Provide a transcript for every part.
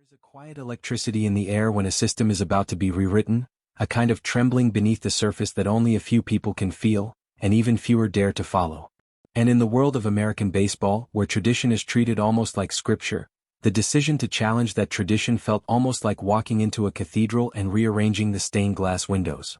There's a quiet electricity in the air when a system is about to be rewritten, a kind of trembling beneath the surface that only a few people can feel, and even fewer dare to follow. And in the world of American baseball, where tradition is treated almost like scripture, the decision to challenge that tradition felt almost like walking into a cathedral and rearranging the stained glass windows.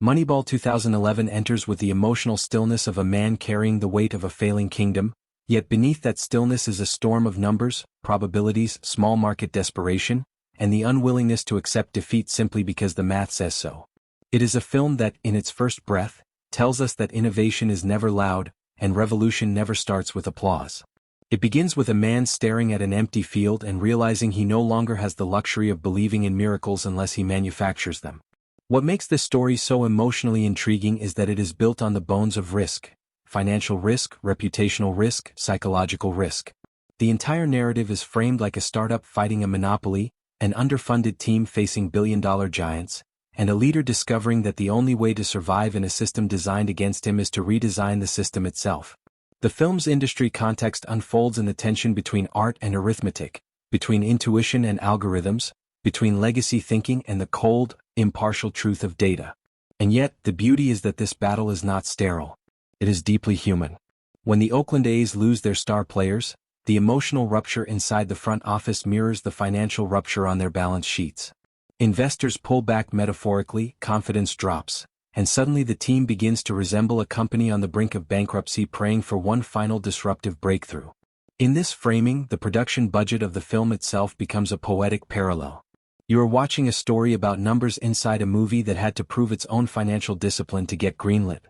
Moneyball 2011 enters with the emotional stillness of a man carrying the weight of a failing kingdom, yet beneath that stillness is a storm of numbers, probabilities, small market desperation, and the unwillingness to accept defeat simply because the math says so. It is a film that, in its first breath, tells us that innovation is never loud, and revolution never starts with applause. It begins with a man staring at an empty field and realizing he no longer has the luxury of believing in miracles unless he manufactures them. What makes this story so emotionally intriguing is that it is built on the bones of risk. Financial risk, reputational risk, psychological risk. The entire narrative is framed like a startup fighting a monopoly, an underfunded team facing billion-dollar giants, and a leader discovering that the only way to survive in a system designed against him is to redesign the system itself. The film's industry context unfolds in the tension between art and arithmetic, between intuition and algorithms, between legacy thinking and the cold, impartial truth of data. And yet, the beauty is that this battle is not sterile. It is deeply human. When the Oakland A's lose their star players, the emotional rupture inside the front office mirrors the financial rupture on their balance sheets. Investors pull back metaphorically, confidence drops, and suddenly the team begins to resemble a company on the brink of bankruptcy praying for one final disruptive breakthrough. In this framing, the production budget of the film itself becomes a poetic parallel. You are watching a story about numbers inside a movie that had to prove its own financial discipline to get greenlit.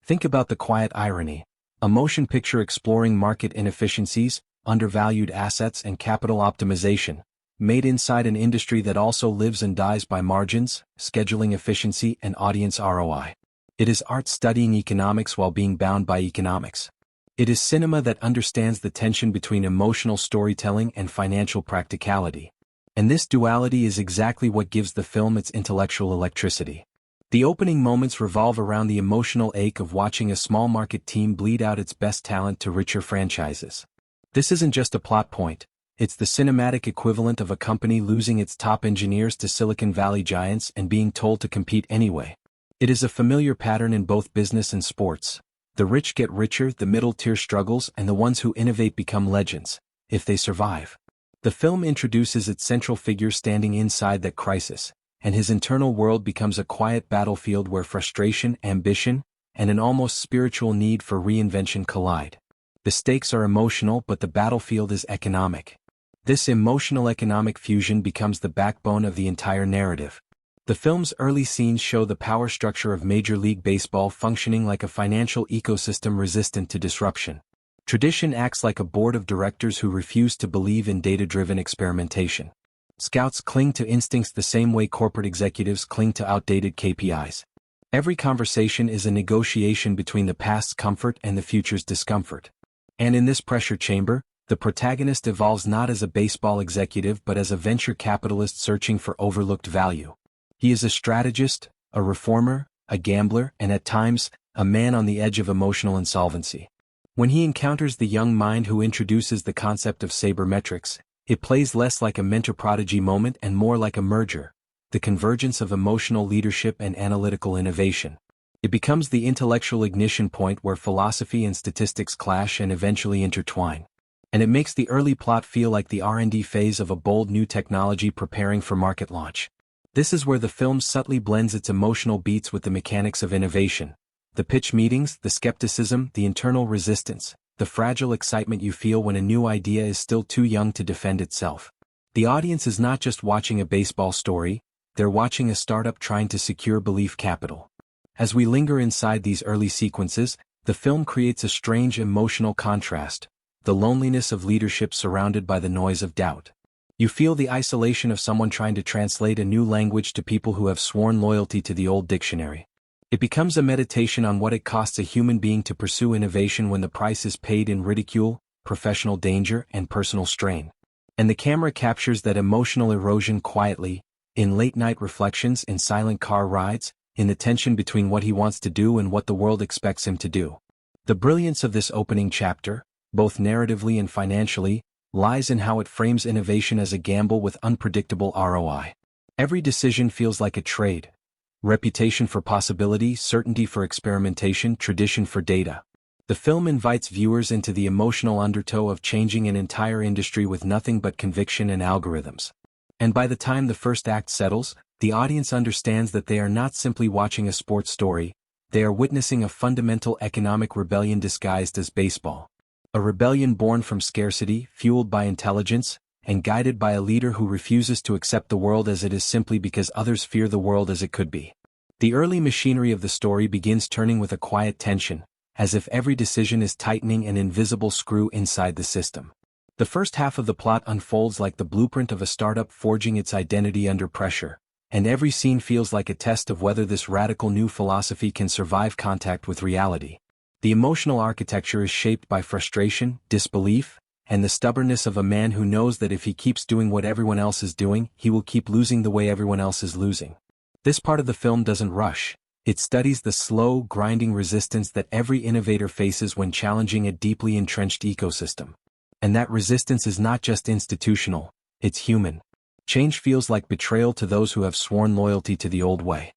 Think about the quiet irony. A motion picture exploring market inefficiencies, undervalued assets and capital optimization, made inside an industry that also lives and dies by margins, scheduling efficiency and audience ROI. It is art studying economics while being bound by economics. It is cinema that understands the tension between emotional storytelling and financial practicality. And this duality is exactly what gives the film its intellectual electricity. The opening moments revolve around the emotional ache of watching a small market team bleed out its best talent to richer franchises. This isn't just a plot point, it's the cinematic equivalent of a company losing its top engineers to Silicon Valley giants and being told to compete anyway. It is a familiar pattern in both business and sports. The rich get richer, the middle tier struggles, and the ones who innovate become legends, if they survive. The film introduces its central figure standing inside that crisis, and his internal world becomes a quiet battlefield where frustration, ambition, and an almost spiritual need for reinvention collide. The stakes are emotional, but the battlefield is economic. This emotional economic fusion becomes the backbone of the entire narrative. The film's early scenes show the power structure of Major League Baseball functioning like a financial ecosystem resistant to disruption. Tradition acts like a board of directors who refuse to believe in data-driven experimentation. Scouts cling to instincts the same way corporate executives cling to outdated KPIs. Every conversation is a negotiation between the past's comfort and the future's discomfort. And in this pressure chamber, the protagonist evolves not as a baseball executive but as a venture capitalist searching for overlooked value. He is a strategist, a reformer, a gambler, and at times, a man on the edge of emotional insolvency. When he encounters the young mind who introduces the concept of sabermetrics, it plays less like a mentor-prodigy moment and more like a merger, the convergence of emotional leadership and analytical innovation. It becomes the intellectual ignition point where philosophy and statistics clash and eventually intertwine. And it makes the early plot feel like the R&D phase of a bold new technology preparing for market launch. This is where the film subtly blends its emotional beats with the mechanics of innovation. The pitch meetings, the skepticism, the internal resistance, the fragile excitement you feel when a new idea is still too young to defend itself. The audience is not just watching a baseball story, they're watching a startup trying to secure belief capital. As we linger inside these early sequences, the film creates a strange emotional contrast, the loneliness of leadership surrounded by the noise of doubt. You feel the isolation of someone trying to translate a new language to people who have sworn loyalty to the old dictionary. It becomes a meditation on what it costs a human being to pursue innovation when the price is paid in ridicule, professional danger, and personal strain. And the camera captures that emotional erosion quietly, in late-night reflections, in silent car rides, in the tension between what he wants to do and what the world expects him to do. The brilliance of this opening chapter, both narratively and financially, lies in how it frames innovation as a gamble with unpredictable ROI. Every decision feels like a trade. Reputation for possibility, certainty for experimentation, tradition for data. The film invites viewers into the emotional undertow of changing an entire industry with nothing but conviction and algorithms. And by the time the first act settles, the audience understands that they are not simply watching a sports story, they are witnessing a fundamental economic rebellion disguised as baseball. A rebellion born from scarcity, fueled by intelligence, and guided by a leader who refuses to accept the world as it is simply because others fear the world as it could be. The early machinery of the story begins turning with a quiet tension, as if every decision is tightening an invisible screw inside the system. The first half of the plot unfolds like the blueprint of a startup forging its identity under pressure, and every scene feels like a test of whether this radical new philosophy can survive contact with reality. The emotional architecture is shaped by frustration, disbelief, and the stubbornness of a man who knows that if he keeps doing what everyone else is doing, he will keep losing the way everyone else is losing. This part of the film doesn't rush. It studies the slow, grinding resistance that every innovator faces when challenging a deeply entrenched ecosystem. And that resistance is not just institutional, it's human. Change feels like betrayal to those who have sworn loyalty to the old way.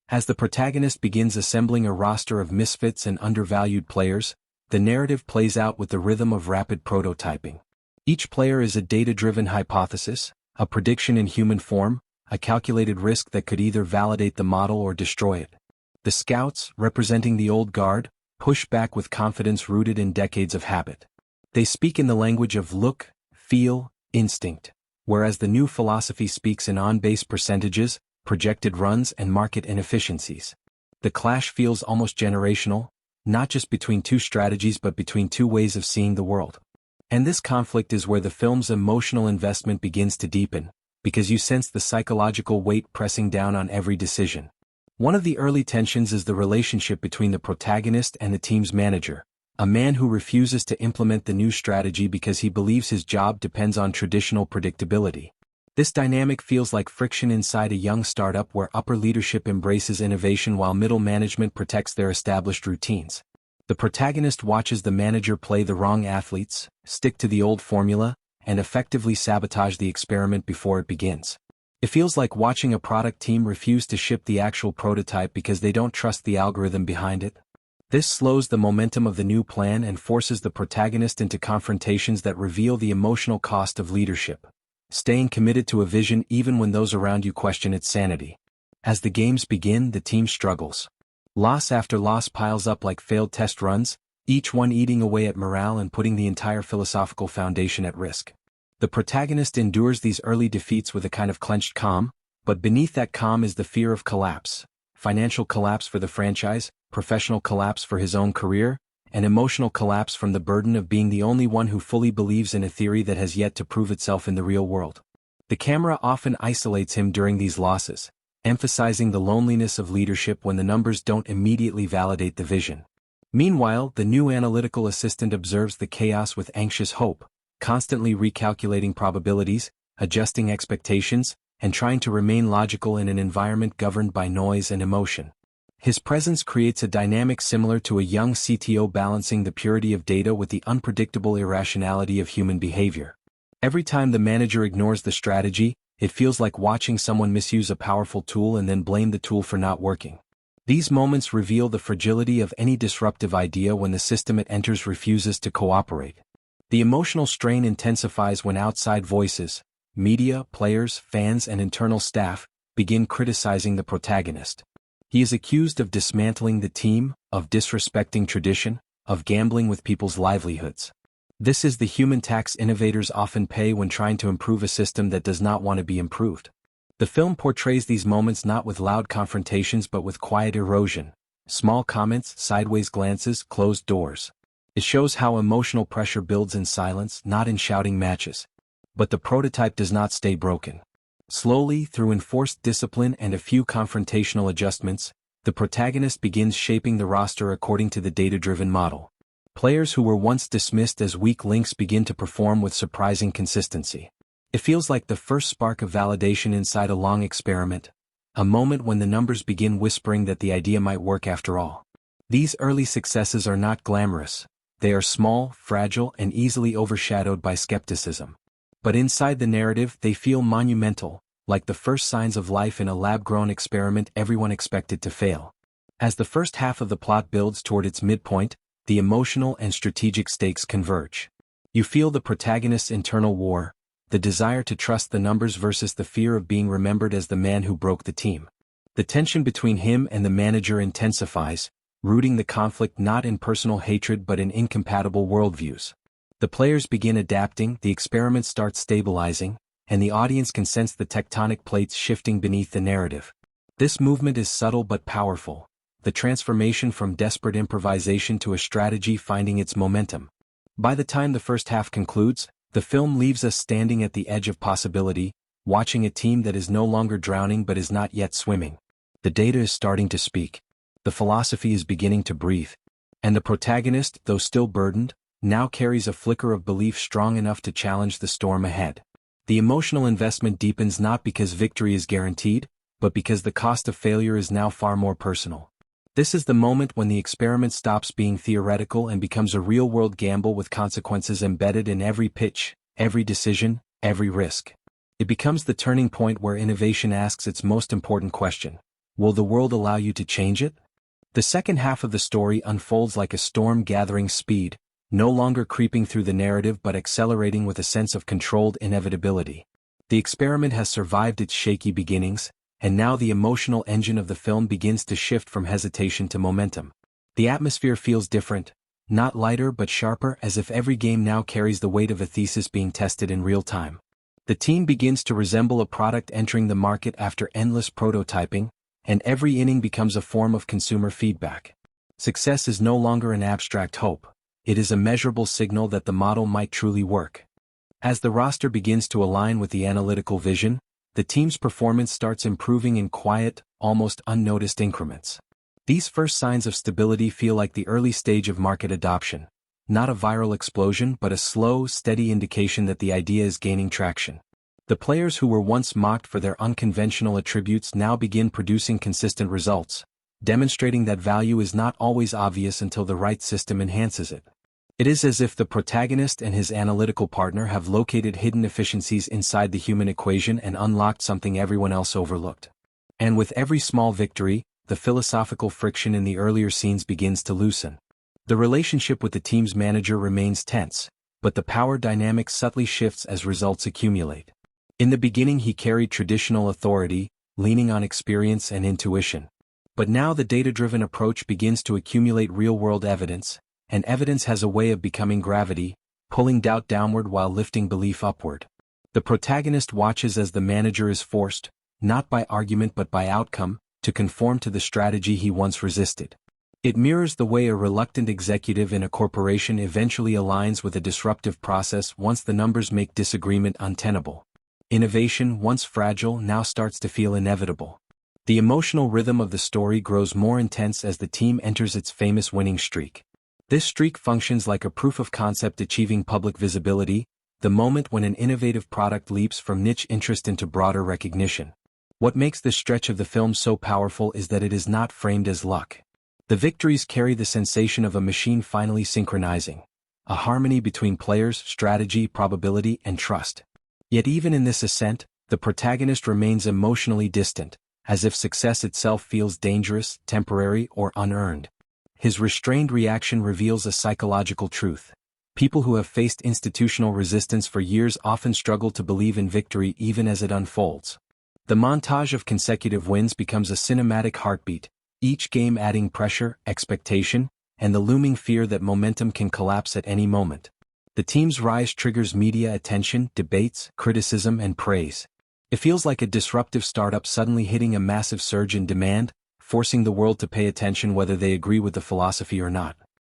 As the protagonist begins assembling a roster of misfits and undervalued players, the narrative plays out with the rhythm of rapid prototyping. Each player is a data-driven hypothesis, a prediction in human form, a calculated risk that could either validate the model or destroy it. The scouts, representing the old guard, push back with confidence rooted in decades of habit. They speak in the language of look, feel, instinct, whereas the new philosophy speaks in on-base percentages, projected runs and market inefficiencies. The clash feels almost generational, not just between two strategies but between two ways of seeing the world. And this conflict is where the film's emotional investment begins to deepen, because you sense the psychological weight pressing down on every decision. One of the early tensions is the relationship between the protagonist and the team's manager, a man who refuses to implement the new strategy because he believes his job depends on traditional predictability. This dynamic feels like friction inside a young startup where upper leadership embraces innovation while middle management protects their established routines. The protagonist watches the manager play the wrong athletes, stick to the old formula, and effectively sabotage the experiment before it begins. It feels like watching a product team refuse to ship the actual prototype because they don't trust the algorithm behind it. This slows the momentum of the new plan and forces the protagonist into confrontations that reveal the emotional cost of leadership. Staying committed to a vision even when those around you question its sanity. As the games begin, the team struggles. Loss after loss piles up like failed test runs, each one eating away at morale and putting the entire philosophical foundation at risk. The protagonist endures these early defeats with a kind of clenched calm, but beneath that calm is the fear of collapse. Financial collapse for the franchise, professional collapse for his own career, and emotional collapse from the burden of being the only one who fully believes in a theory that has yet to prove itself in the real world. The camera often isolates him during these losses, emphasizing the loneliness of leadership when the numbers don't immediately validate the vision. Meanwhile, the new analytical assistant observes the chaos with anxious hope, constantly recalculating probabilities, adjusting expectations, and trying to remain logical in an environment governed by noise and emotion. His presence creates a dynamic similar to a young CTO balancing the purity of data with the unpredictable irrationality of human behavior. Every time the manager ignores the strategy, it feels like watching someone misuse a powerful tool and then blame the tool for not working. These moments reveal the fragility of any disruptive idea when the system it enters refuses to cooperate. The emotional strain intensifies when outside voices, media, players, fans, and internal staff, begin criticizing the protagonist. He is accused of dismantling the team, of disrespecting tradition, of gambling with people's livelihoods. This is the human tax innovators often pay when trying to improve a system that does not want to be improved. The film portrays these moments not with loud confrontations but with quiet erosion, small comments, sideways glances, closed doors. It shows how emotional pressure builds in silence, not in shouting matches. But the prototype does not stay broken. Slowly, through enforced discipline and a few confrontational adjustments, the protagonist begins shaping the roster according to the data-driven model. Players who were once dismissed as weak links begin to perform with surprising consistency. It feels like the first spark of validation inside a long experiment, a moment when the numbers begin whispering that the idea might work after all. These early successes are not glamorous. They are small, fragile, and easily overshadowed by skepticism. But inside the narrative they feel monumental, like the first signs of life in a lab-grown experiment everyone expected to fail. As the first half of the plot builds toward its midpoint, the emotional and strategic stakes converge. You feel the protagonist's internal war, the desire to trust the numbers versus the fear of being remembered as the man who broke the team. The tension between him and the manager intensifies, rooting the conflict not in personal hatred but in incompatible worldviews. The players begin adapting, the experiment starts stabilizing, and the audience can sense the tectonic plates shifting beneath the narrative. This movement is subtle but powerful, the transformation from desperate improvisation to a strategy finding its momentum. By the time the first half concludes, the film leaves us standing at the edge of possibility, watching a team that is no longer drowning but is not yet swimming. The data is starting to speak. The philosophy is beginning to breathe. And the protagonist, though still burdened, now carries a flicker of belief strong enough to challenge the storm ahead. The emotional investment deepens not because victory is guaranteed, but because the cost of failure is now far more personal. This is the moment when the experiment stops being theoretical and becomes a real-world gamble with consequences embedded in every pitch, every decision, every risk. It becomes the turning point where innovation asks its most important question: will the world allow you to change it? The second half of the story unfolds like a storm gathering speed, no longer creeping through the narrative but accelerating with a sense of controlled inevitability. The experiment has survived its shaky beginnings, and now the emotional engine of the film begins to shift from hesitation to momentum. The atmosphere feels different, not lighter but sharper, as if every game now carries the weight of a thesis being tested in real time. The team begins to resemble a product entering the market after endless prototyping, and every inning becomes a form of consumer feedback. Success is no longer an abstract hope. It is a measurable signal that the model might truly work. As the roster begins to align with the analytical vision, the team's performance starts improving in quiet, almost unnoticed increments. These first signs of stability feel like the early stage of market adoption, not a viral explosion but a slow, steady indication that the idea is gaining traction. The players who were once mocked for their unconventional attributes now begin producing consistent results, demonstrating that value is not always obvious until the right system enhances it. It is as if the protagonist and his analytical partner have located hidden efficiencies inside the human equation and unlocked something everyone else overlooked. And with every small victory, the philosophical friction in the earlier scenes begins to loosen. The relationship with the team's manager remains tense, but the power dynamic subtly shifts as results accumulate. In the beginning he carried traditional authority, leaning on experience and intuition. But now the data-driven approach begins to accumulate real-world evidence, and evidence has a way of becoming gravity, pulling doubt downward while lifting belief upward. The protagonist watches as the manager is forced, not by argument but by outcome, to conform to the strategy he once resisted. It mirrors the way a reluctant executive in a corporation eventually aligns with a disruptive process once the numbers make disagreement untenable. Innovation, once fragile, now starts to feel inevitable. The emotional rhythm of the story grows more intense as the team enters its famous winning streak. This streak functions like a proof of concept achieving public visibility, the moment when an innovative product leaps from niche interest into broader recognition. What makes this stretch of the film so powerful is that it is not framed as luck. The victories carry the sensation of a machine finally synchronizing, a harmony between players, strategy, probability, and trust. Yet even in this ascent, the protagonist remains emotionally distant, as if success itself feels dangerous, temporary, or unearned. His restrained reaction reveals a psychological truth. People who have faced institutional resistance for years often struggle to believe in victory even as it unfolds. The montage of consecutive wins becomes a cinematic heartbeat, each game adding pressure, expectation, and the looming fear that momentum can collapse at any moment. The team's rise triggers media attention, debates, criticism, and praise. It feels like a disruptive startup suddenly hitting a massive surge in demand, forcing the world to pay attention whether they agree with the philosophy or not.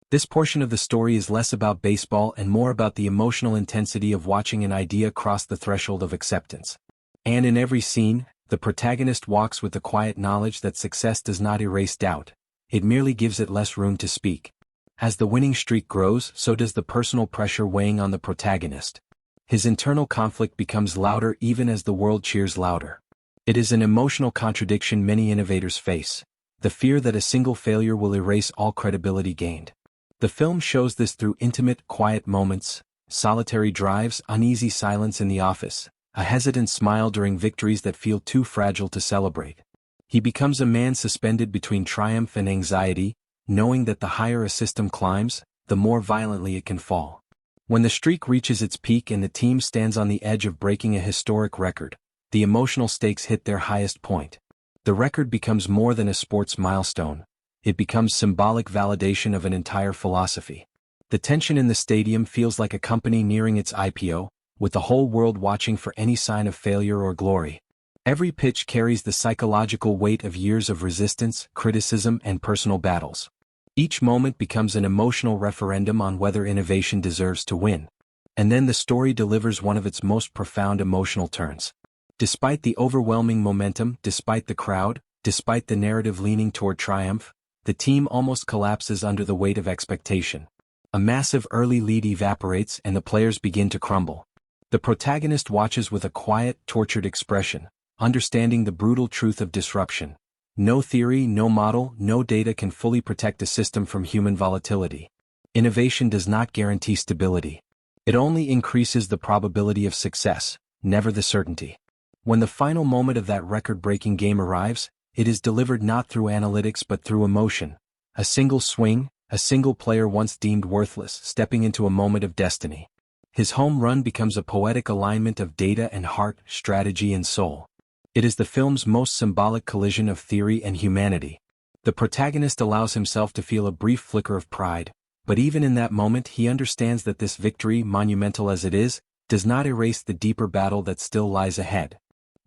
This portion of the story is less about baseball and more about the emotional intensity of watching an idea cross the threshold of acceptance. And in every scene, the protagonist walks with the quiet knowledge that success does not erase doubt, it merely gives it less room to speak. As the winning streak grows, so does the personal pressure weighing on the protagonist. His internal conflict becomes louder even as the world cheers louder. It is an emotional contradiction many innovators face, the fear that a single failure will erase all credibility gained. The film shows this through intimate, quiet moments, solitary drives, uneasy silence in the office, a hesitant smile during victories that feel too fragile to celebrate. He becomes a man suspended between triumph and anxiety, knowing that the higher a system climbs, the more violently it can fall. When the streak reaches its peak and the team stands on the edge of breaking a historic record, the emotional stakes hit their highest point. The record becomes more than a sports milestone. It becomes symbolic validation of an entire philosophy. The tension in the stadium feels like a company nearing its IPO, with the whole world watching for any sign of failure or glory. Every pitch carries the psychological weight of years of resistance, criticism, and personal battles. Each moment becomes an emotional referendum on whether innovation deserves to win. And then the story delivers one of its most profound emotional turns. Despite the overwhelming momentum, despite the crowd, despite the narrative leaning toward triumph, the team almost collapses under the weight of expectation. A massive early lead evaporates and the players begin to crumble. The protagonist watches with a quiet, tortured expression, understanding the brutal truth of disruption. No theory, no model, no data can fully protect a system from human volatility. Innovation does not guarantee stability. It only increases the probability of success, never the certainty. When the final moment of that record-breaking game arrives, it is delivered not through analytics but through emotion. A single swing, a single player once deemed worthless stepping into a moment of destiny. His home run becomes a poetic alignment of data and heart, strategy and soul. It is the film's most symbolic collision of theory and humanity. The protagonist allows himself to feel a brief flicker of pride, but even in that moment he understands that this victory, monumental as it is, does not erase the deeper battle that still lies ahead.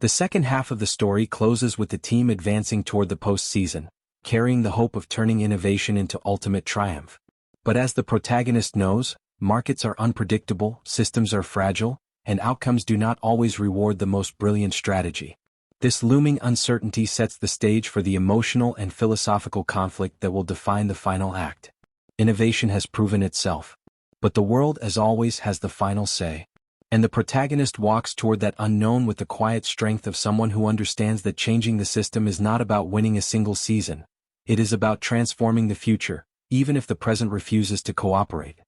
The second half of the story closes with the team advancing toward the postseason, carrying the hope of turning innovation into ultimate triumph. But as the protagonist knows, markets are unpredictable, systems are fragile, and outcomes do not always reward the most brilliant strategy. This looming uncertainty sets the stage for the emotional and philosophical conflict that will define the final act. Innovation has proven itself. But the world, as always, has the final say. And the protagonist walks toward that unknown with the quiet strength of someone who understands that changing the system is not about winning a single season. It is about transforming the future, even if the present refuses to cooperate.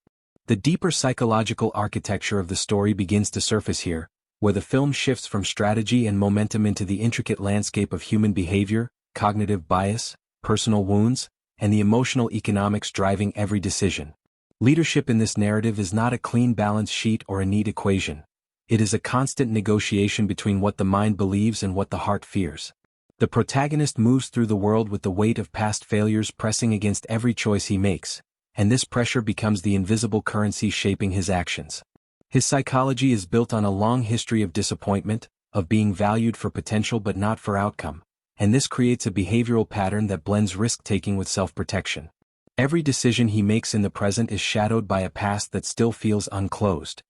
The deeper psychological architecture of the story begins to surface here, where the film shifts from strategy and momentum into the intricate landscape of human behavior, cognitive bias, personal wounds, and the emotional economics driving every decision. Leadership in this narrative is not a clean balance sheet or a neat equation. It is a constant negotiation between what the mind believes and what the heart fears. The protagonist moves through the world with the weight of past failures pressing against every choice he makes, and this pressure becomes the invisible currency shaping his actions. His psychology is built on a long history of disappointment, of being valued for potential but not for outcome, and this creates a behavioral pattern that blends risk-taking with self-protection. Every decision he makes in the present is shadowed by a past that still feels unclosed.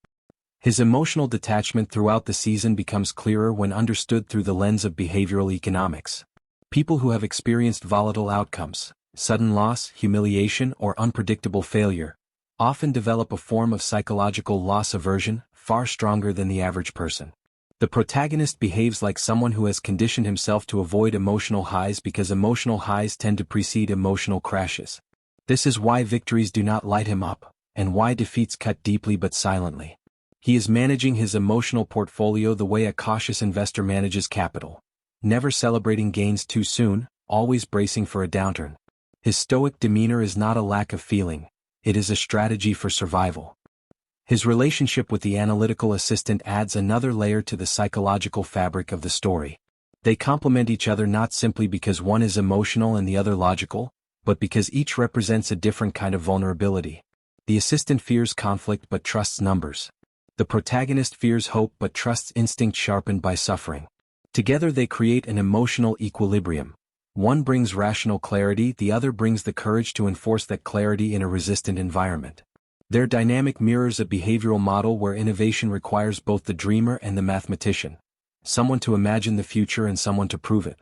His emotional detachment throughout the season becomes clearer when understood through the lens of behavioral economics. People who have experienced volatile outcomes, sudden loss, humiliation, or unpredictable failure, often develop a form of psychological loss aversion, far stronger than the average person. The protagonist behaves like someone who has conditioned himself to avoid emotional highs because emotional highs tend to precede emotional crashes. This is why victories do not light him up, and why defeats cut deeply but silently. He is managing his emotional portfolio the way a cautious investor manages capital, never celebrating gains too soon, always bracing for a downturn. His stoic demeanor is not a lack of feeling. It is a strategy for survival. His relationship with the analytical assistant adds another layer to the psychological fabric of the story. They complement each other not simply because one is emotional and the other logical, but because each represents a different kind of vulnerability. The assistant fears conflict but trusts numbers. The protagonist fears hope but trusts instinct sharpened by suffering. Together they create an emotional equilibrium. One brings rational clarity, the other brings the courage to enforce that clarity in a resistant environment. Their dynamic mirrors a behavioral model where innovation requires both the dreamer and the mathematician, someone to imagine the future and someone to prove it.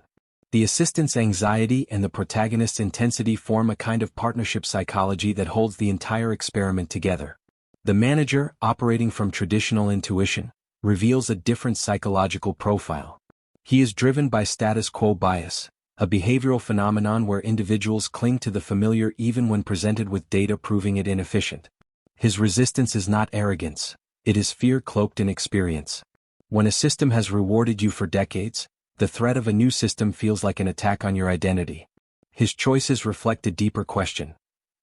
The assistant's anxiety and the protagonist's intensity form a kind of partnership psychology that holds the entire experiment together. The manager, operating from traditional intuition, reveals a different psychological profile. He is driven by status quo bias, a behavioral phenomenon where individuals cling to the familiar even when presented with data proving it inefficient. His resistance is not arrogance, it is fear cloaked in experience. When a system has rewarded you for decades, the threat of a new system feels like an attack on your identity. His choices reflect a deeper question.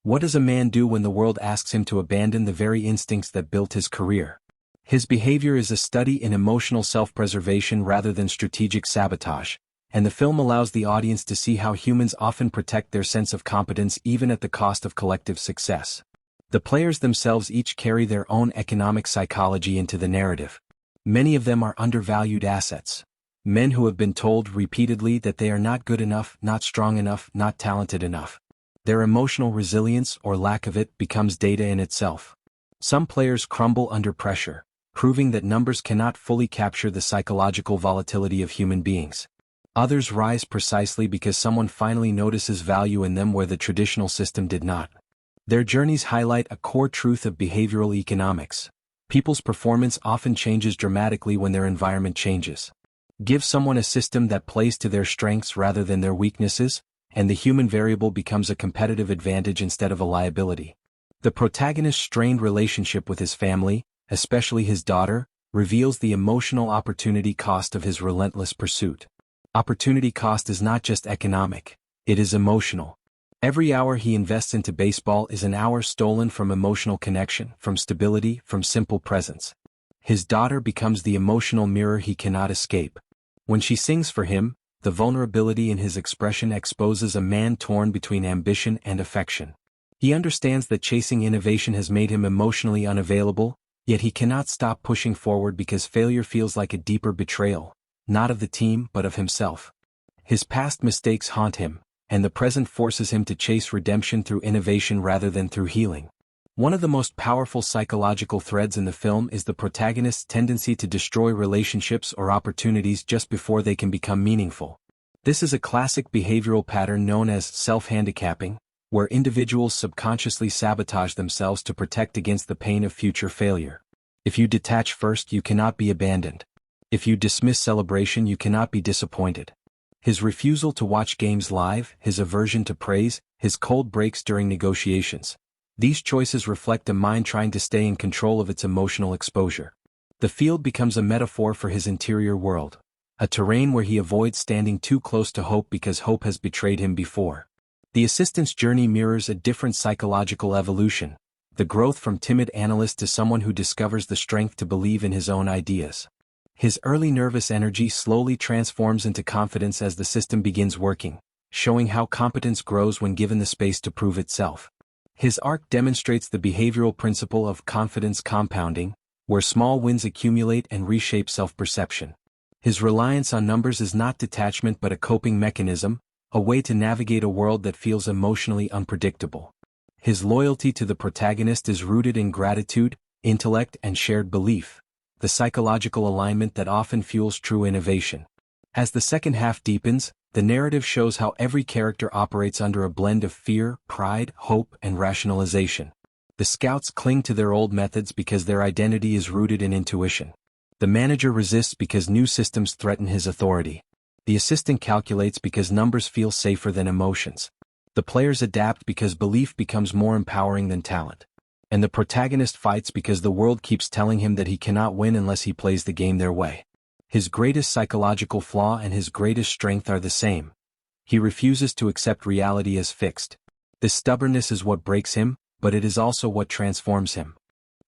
What does a man do when the world asks him to abandon the very instincts that built his career? His behavior is a study in emotional self-preservation rather than strategic sabotage, and the film allows the audience to see how humans often protect their sense of competence even at the cost of collective success. The players themselves each carry their own economic psychology into the narrative. Many of them are undervalued assets. Men who have been told repeatedly that they are not good enough, not strong enough, not talented enough. Their emotional resilience or lack of it becomes data in itself. Some players crumble under pressure, proving that numbers cannot fully capture the psychological volatility of human beings. Others rise precisely because someone finally notices value in them where the traditional system did not. Their journeys highlight a core truth of behavioral economics. People's performance often changes dramatically when their environment changes. Give someone a system that plays to their strengths rather than their weaknesses, and the human variable becomes a competitive advantage instead of a liability. The protagonist's strained relationship with his family, especially his daughter, reveals the emotional opportunity cost of his relentless pursuit. Opportunity cost is not just economic, it is emotional. Every hour he invests into baseball is an hour stolen from emotional connection, from stability, from simple presence. His daughter becomes the emotional mirror he cannot escape. When she sings for him, the vulnerability in his expression exposes a man torn between ambition and affection. He understands that chasing innovation has made him emotionally unavailable, yet he cannot stop pushing forward because failure feels like a deeper betrayal, not of the team but of himself. His past mistakes haunt him, and the present forces him to chase redemption through innovation rather than through healing. One of the most powerful psychological threads in the film is the protagonist's tendency to destroy relationships or opportunities just before they can become meaningful. This is a classic behavioral pattern known as self-handicapping, where individuals subconsciously sabotage themselves to protect against the pain of future failure. If you detach first, you cannot be abandoned. If you dismiss celebration, you cannot be disappointed. His refusal to watch games live, his aversion to praise, his cold breaks during negotiations. These choices reflect a mind trying to stay in control of its emotional exposure. The field becomes a metaphor for his interior world, a terrain where he avoids standing too close to hope because hope has betrayed him before. The assistant's journey mirrors a different psychological evolution, the growth from timid analyst to someone who discovers the strength to believe in his own ideas. His early nervous energy slowly transforms into confidence as the system begins working, showing how competence grows when given the space to prove itself. His arc demonstrates the behavioral principle of confidence compounding, where small wins accumulate and reshape self-perception. His reliance on numbers is not detachment but a coping mechanism, a way to navigate a world that feels emotionally unpredictable. His loyalty to the protagonist is rooted in gratitude, intellect, and shared belief, the psychological alignment that often fuels true innovation. As the second half deepens, the narrative shows how every character operates under a blend of fear, pride, hope, and rationalization. The scouts cling to their old methods because their identity is rooted in intuition. The manager resists because new systems threaten his authority. The assistant calculates because numbers feel safer than emotions. The players adapt because belief becomes more empowering than talent. And the protagonist fights because the world keeps telling him that he cannot win unless he plays the game their way. His greatest psychological flaw and his greatest strength are the same. He refuses to accept reality as fixed. This stubbornness is what breaks him, but it is also what transforms him.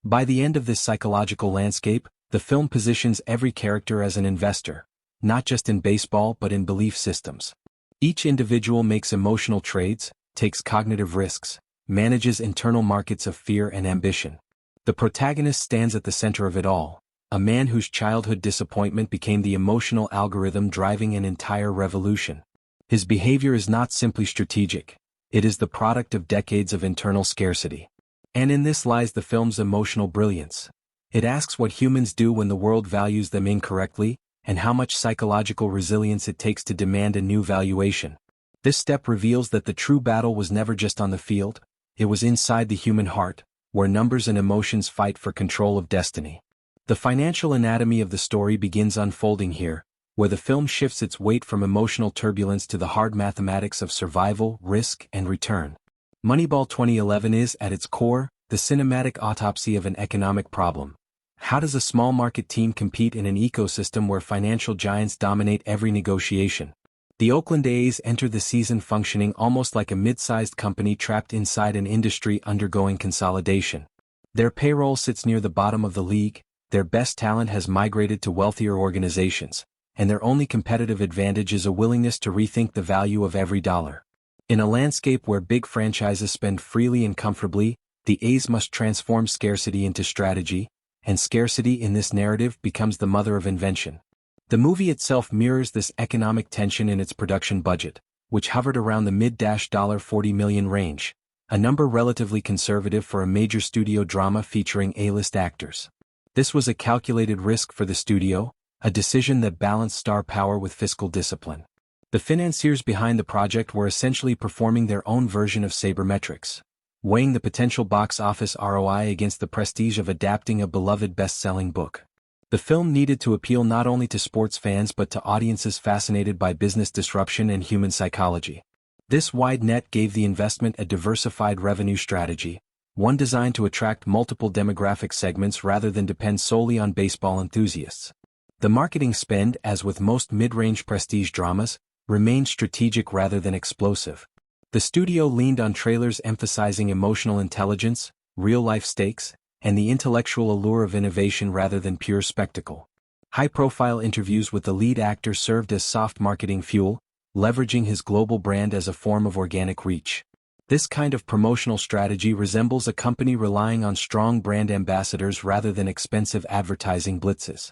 By the end of this psychological landscape, the film positions every character as an investor, not just in baseball but in belief systems. Each individual makes emotional trades, takes cognitive risks, manages internal markets of fear and ambition. The protagonist stands at the center of it all, a man whose childhood disappointment became the emotional algorithm driving an entire revolution. His behavior is not simply strategic, it is the product of decades of internal scarcity. And in this lies the film's emotional brilliance. It asks what humans do when the world values them incorrectly, and how much psychological resilience it takes to demand a new valuation. This step reveals that the true battle was never just on the field, it was inside the human heart, where numbers and emotions fight for control of destiny. The financial anatomy of the story begins unfolding here, where the film shifts its weight from emotional turbulence to the hard mathematics of survival, risk, and return. Moneyball 2011 is, at its core, the cinematic autopsy of an economic problem. How does a small market team compete in an ecosystem where financial giants dominate every negotiation? The Oakland A's enter the season functioning almost like a mid-sized company trapped inside an industry undergoing consolidation. Their payroll sits near the bottom of the league, their best talent has migrated to wealthier organizations, and their only competitive advantage is a willingness to rethink the value of every dollar. In a landscape where big franchises spend freely and comfortably, the A's must transform scarcity into strategy, and scarcity in this narrative becomes the mother of invention. The movie itself mirrors this economic tension in its production budget, which hovered around the mid-$40 million range, a number relatively conservative for a major studio drama featuring A-list actors. This was a calculated risk for the studio, a decision that balanced star power with fiscal discipline. The financiers behind the project were essentially performing their own version of sabermetrics, weighing the potential box office ROI against the prestige of adapting a beloved best-selling book. The film needed to appeal not only to sports fans but to audiences fascinated by business disruption and human psychology. This wide net gave the investment a diversified revenue strategy, one designed to attract multiple demographic segments rather than depend solely on baseball enthusiasts. The marketing spend, as with most mid-range prestige dramas, remained strategic rather than explosive. The studio leaned on trailers emphasizing emotional intelligence, real-life stakes, and the intellectual allure of innovation rather than pure spectacle. High-profile interviews with the lead actor served as soft marketing fuel, leveraging his global brand as a form of organic reach. This kind of promotional strategy resembles a company relying on strong brand ambassadors rather than expensive advertising blitzes.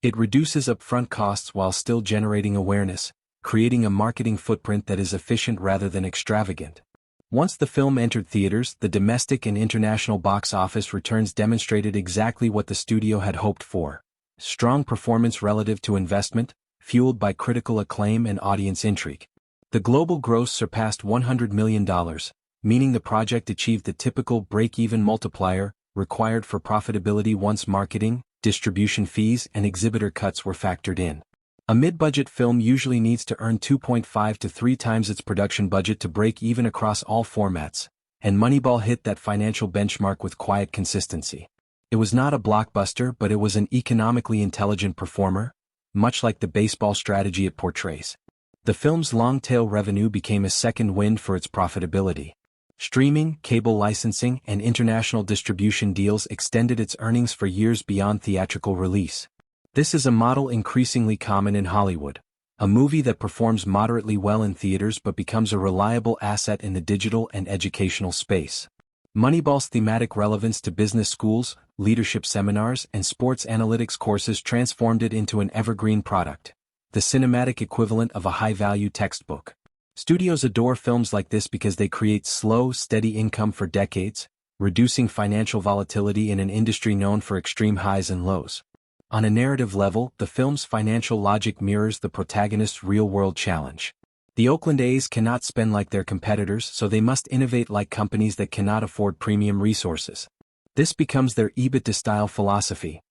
It reduces upfront costs while still generating awareness, creating a marketing footprint that is efficient rather than extravagant. Once the film entered theaters, the domestic and international box office returns demonstrated exactly what the studio had hoped for: strong performance relative to investment, fueled by critical acclaim and audience intrigue. The global gross surpassed $100 million, meaning the project achieved the typical break-even multiplier required for profitability once marketing, distribution fees, and exhibitor cuts were factored in. A mid-budget film usually needs to earn 2.5 to 3 times its production budget to break even across all formats, and Moneyball hit that financial benchmark with quiet consistency. It was not a blockbuster, but it was an economically intelligent performer, much like the baseball strategy it portrays. The film's long-tail revenue became a second wind for its profitability. Streaming, cable licensing, and international distribution deals extended its earnings for years beyond theatrical release. This is a model increasingly common in Hollywood, a movie that performs moderately well in theaters but becomes a reliable asset in the digital and educational space. Moneyball's thematic relevance to business schools, leadership seminars, and sports analytics courses transformed it into an evergreen product, the cinematic equivalent of a high-value textbook. Studios adore films like this because they create slow, steady income for decades, reducing financial volatility in an industry known for extreme highs and lows. On a narrative level, the film's financial logic mirrors the protagonist's real-world challenge. The Oakland A's cannot spend like their competitors, so they must innovate like companies that cannot afford premium resources. This becomes their EBITDA-style philosophy: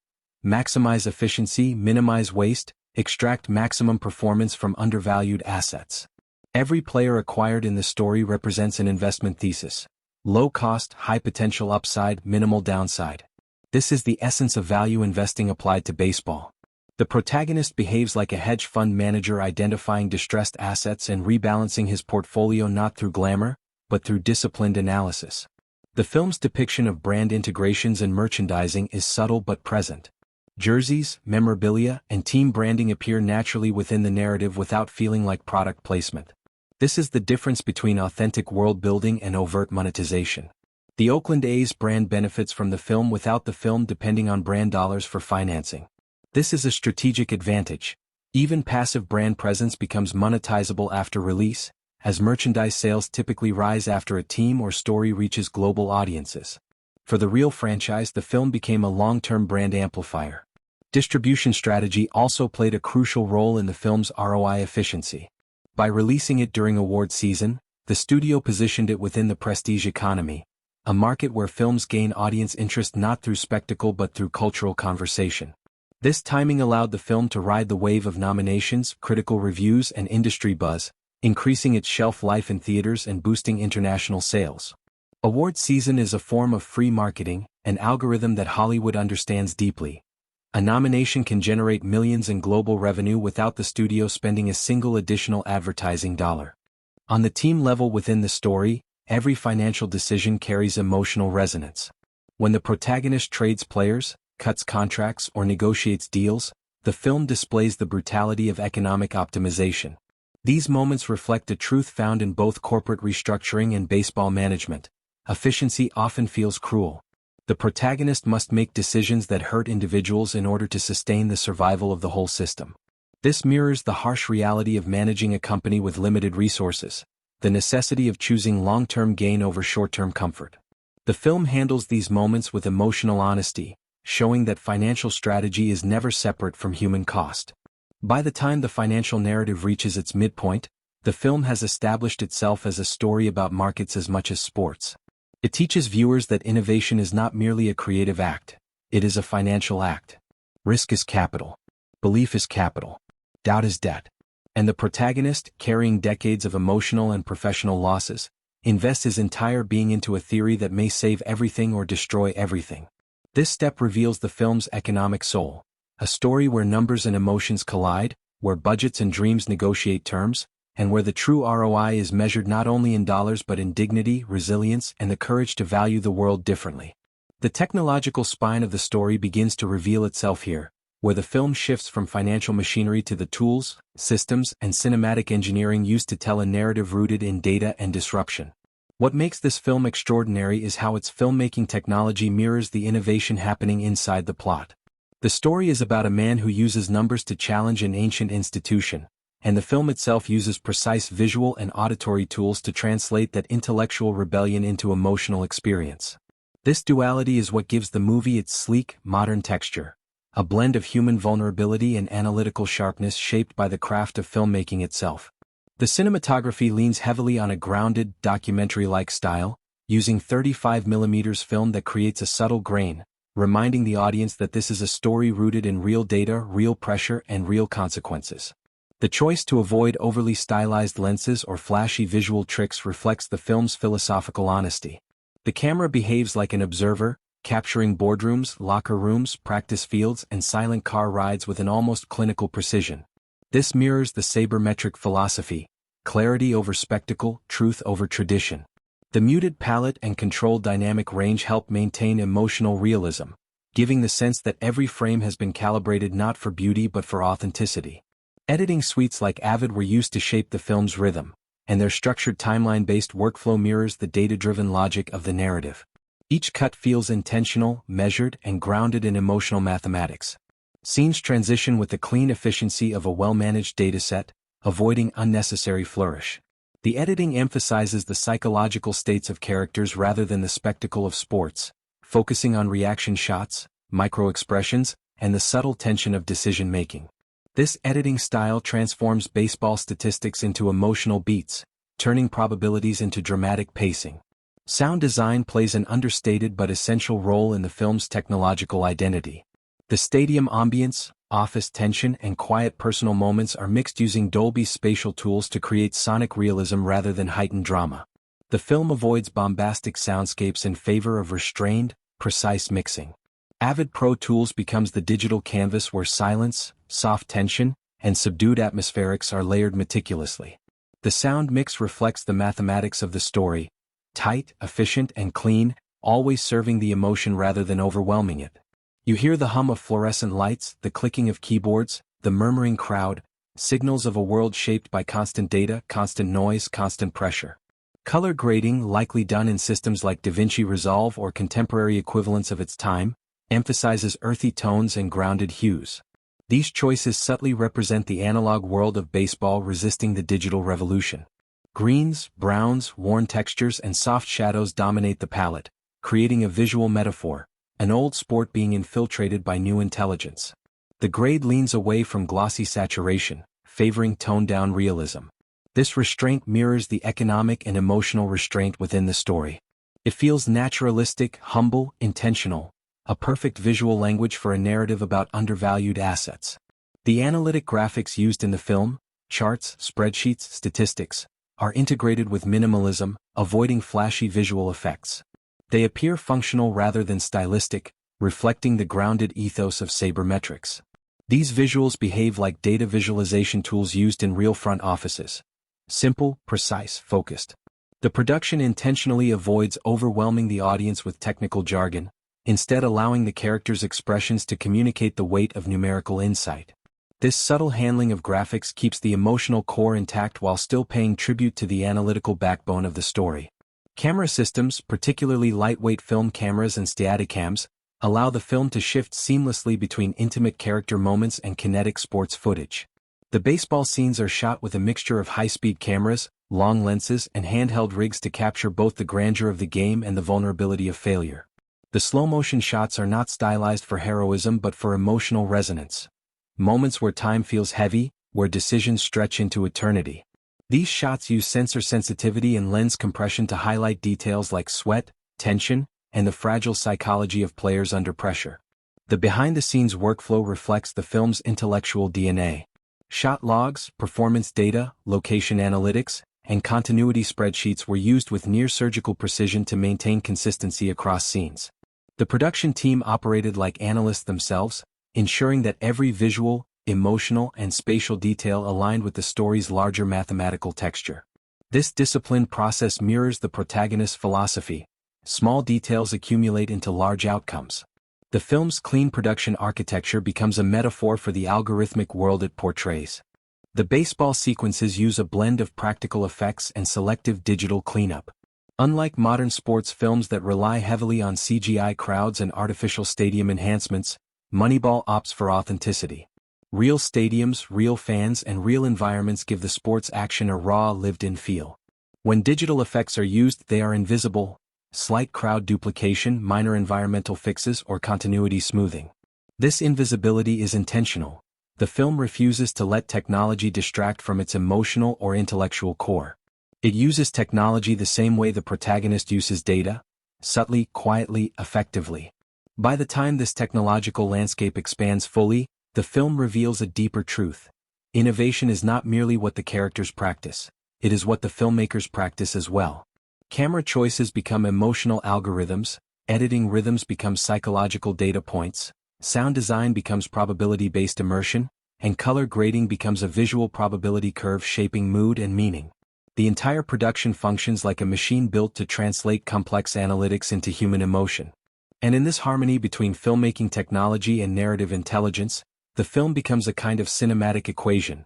maximize efficiency, minimize waste, extract maximum performance from undervalued assets. Every player acquired in the story represents an investment thesis: low cost, high potential upside, minimal downside. This is the essence of value investing applied to baseball. The protagonist behaves like a hedge fund manager, identifying distressed assets and rebalancing his portfolio not through glamour, but through disciplined analysis. The film's depiction of brand integrations and merchandising is subtle but present. Jerseys, memorabilia, and team branding appear naturally within the narrative without feeling like product placement. This is the difference between authentic world building and overt monetization. The Oakland A's brand benefits from the film without the film depending on brand dollars for financing. This is a strategic advantage. Even passive brand presence becomes monetizable after release, as merchandise sales typically rise after a team or story reaches global audiences. For the real franchise, the film became a long-term brand amplifier. Distribution strategy also played a crucial role in the film's ROI efficiency. By releasing it during award season, the studio positioned it within the prestige economy, a market where films gain audience interest not through spectacle but through cultural conversation. This timing allowed the film to ride the wave of nominations, critical reviews, and industry buzz, increasing its shelf life in theaters and boosting international sales. Award season is a form of free marketing, an algorithm that Hollywood understands deeply. A nomination can generate millions in global revenue without the studio spending a single additional advertising dollar. On the team level within the story, every financial decision carries emotional resonance. When the protagonist trades players, cuts contracts, or negotiates deals, the film displays the brutality of economic optimization. These moments reflect a truth found in both corporate restructuring and baseball management. Efficiency often feels cruel. The protagonist must make decisions that hurt individuals in order to sustain the survival of the whole system. This mirrors the harsh reality of managing a company with limited resources, the necessity of choosing long-term gain over short-term comfort. The film handles these moments with emotional honesty, showing that financial strategy is never separate from human cost. By the time the financial narrative reaches its midpoint, the film has established itself as a story about markets as much as sports. It teaches viewers that innovation is not merely a creative act, it is a financial act. Risk is capital. Belief is capital. Doubt is debt. And the protagonist, carrying decades of emotional and professional losses, invests his entire being into a theory that may save everything or destroy everything. This step reveals the film's economic soul, a story where numbers and emotions collide, where budgets and dreams negotiate terms, and where the true ROI is measured not only in dollars but in dignity, resilience, and the courage to value the world differently. The technological spine of the story begins to reveal itself here, where the film shifts from financial machinery to the tools, systems, and cinematic engineering used to tell a narrative rooted in data and disruption. What makes this film extraordinary is how its filmmaking technology mirrors the innovation happening inside the plot. The story is about a man who uses numbers to challenge an ancient institution, and the film itself uses precise visual and auditory tools to translate that intellectual rebellion into emotional experience. This duality is what gives the movie its sleek, modern texture, a blend of human vulnerability and analytical sharpness shaped by the craft of filmmaking itself. The cinematography leans heavily on a grounded, documentary-like style, using 35mm film that creates a subtle grain, reminding the audience that this is a story rooted in real data, real pressure, and real consequences. The choice to avoid overly stylized lenses or flashy visual tricks reflects the film's philosophical honesty. The camera behaves like an observer, capturing boardrooms, locker rooms, practice fields, and silent car rides with an almost clinical precision. This mirrors the sabermetric philosophy: clarity over spectacle, truth over tradition. The muted palette and controlled dynamic range help maintain emotional realism, giving the sense that every frame has been calibrated not for beauty but for authenticity. Editing suites like Avid were used to shape the film's rhythm, and their structured timeline-based workflow mirrors the data-driven logic of the narrative. Each cut feels intentional, measured, and grounded in emotional mathematics. Scenes transition with the clean efficiency of a well-managed dataset, avoiding unnecessary flourish. The editing emphasizes the psychological states of characters rather than the spectacle of sports, focusing on reaction shots, micro-expressions, and the subtle tension of decision-making. This editing style transforms baseball statistics into emotional beats, turning probabilities into dramatic pacing. Sound design plays an understated but essential role in the film's technological identity. The stadium ambience, office tension, and quiet personal moments are mixed using Dolby's spatial tools to create sonic realism rather than heightened drama. The film avoids bombastic soundscapes in favor of restrained, precise mixing. Avid Pro Tools becomes the digital canvas where silence, soft tension, and subdued atmospherics are layered meticulously. The sound mix reflects the mathematics of the story: tight, efficient, and clean, always serving the emotion rather than overwhelming it. You hear the hum of fluorescent lights, the clicking of keyboards, the murmuring crowd, signals of a world shaped by constant data, constant noise, constant pressure. Color grading, likely done in systems like DaVinci Resolve or contemporary equivalents of its time, emphasizes earthy tones and grounded hues. These choices subtly represent the analog world of baseball resisting the digital revolution. Greens, browns, worn textures, and soft shadows dominate the palette, creating a visual metaphor, an old sport being infiltrated by new intelligence. The grade leans away from glossy saturation, favoring toned-down realism. This restraint mirrors the economic and emotional restraint within the story. It feels naturalistic, humble, intentional, a perfect visual language for a narrative about undervalued assets. The analytic graphics used in the film, charts, spreadsheets, statistics, are integrated with minimalism, avoiding flashy visual effects. They appear functional rather than stylistic, reflecting the grounded ethos of sabermetrics. These visuals behave like data visualization tools used in real front offices. Simple, precise, focused. The production intentionally avoids overwhelming the audience with technical jargon, instead allowing the characters' expressions to communicate the weight of numerical insight. This subtle handling of graphics keeps the emotional core intact while still paying tribute to the analytical backbone of the story. Camera systems, particularly lightweight film cameras and Steadicams, allow the film to shift seamlessly between intimate character moments and kinetic sports footage. The baseball scenes are shot with a mixture of high-speed cameras, long lenses, and handheld rigs to capture both the grandeur of the game and the vulnerability of failure. The slow-motion shots are not stylized for heroism but for emotional resonance. Moments where time feels heavy, where decisions stretch into eternity. These shots use sensor sensitivity and lens compression to highlight details like sweat, tension, and the fragile psychology of players under pressure. The behind-the-scenes workflow reflects the film's intellectual DNA. Shot logs, performance data, location analytics, and continuity spreadsheets were used with near-surgical precision to maintain consistency across scenes. The production team operated like analysts themselves, ensuring that every visual, emotional, and spatial detail aligned with the story's larger mathematical texture. This disciplined process mirrors the protagonist's philosophy. Small details accumulate into large outcomes. The film's clean production architecture becomes a metaphor for the algorithmic world it portrays. The baseball sequences use a blend of practical effects and selective digital cleanup. Unlike modern sports films that rely heavily on CGI crowds and artificial stadium enhancements, Moneyball opts for authenticity. Real stadiums, real fans, and real environments give the sports action a raw, lived-in feel. When digital effects are used, they are invisible. Slight crowd duplication, minor environmental fixes, or continuity smoothing. This invisibility is intentional. The film refuses to let technology distract from its emotional or intellectual core. It uses technology the same way the protagonist uses data, subtly, quietly, effectively. By the time this technological landscape expands fully, the film reveals a deeper truth. Innovation is not merely what the characters practice, it is what the filmmakers practice as well. Camera choices become emotional algorithms, editing rhythms become psychological data points, sound design becomes probability-based immersion, and color grading becomes a visual probability curve shaping mood and meaning. The entire production functions like a machine built to translate complex analytics into human emotion. And in this harmony between filmmaking technology and narrative intelligence, the film becomes a kind of cinematic equation,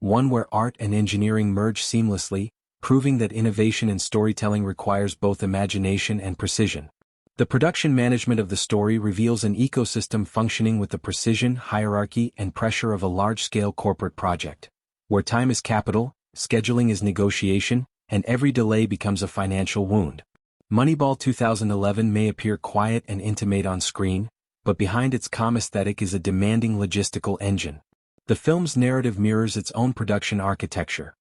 one where art and engineering merge seamlessly, proving that innovation in storytelling requires both imagination and precision. The production management of the story reveals an ecosystem functioning with the precision, hierarchy, and pressure of a large-scale corporate project, where time is capital, scheduling is negotiation, and every delay becomes a financial wound. Moneyball 2011 may appear quiet and intimate on screen, but behind its calm aesthetic is a demanding logistical engine. The film's narrative mirrors its own production architecture.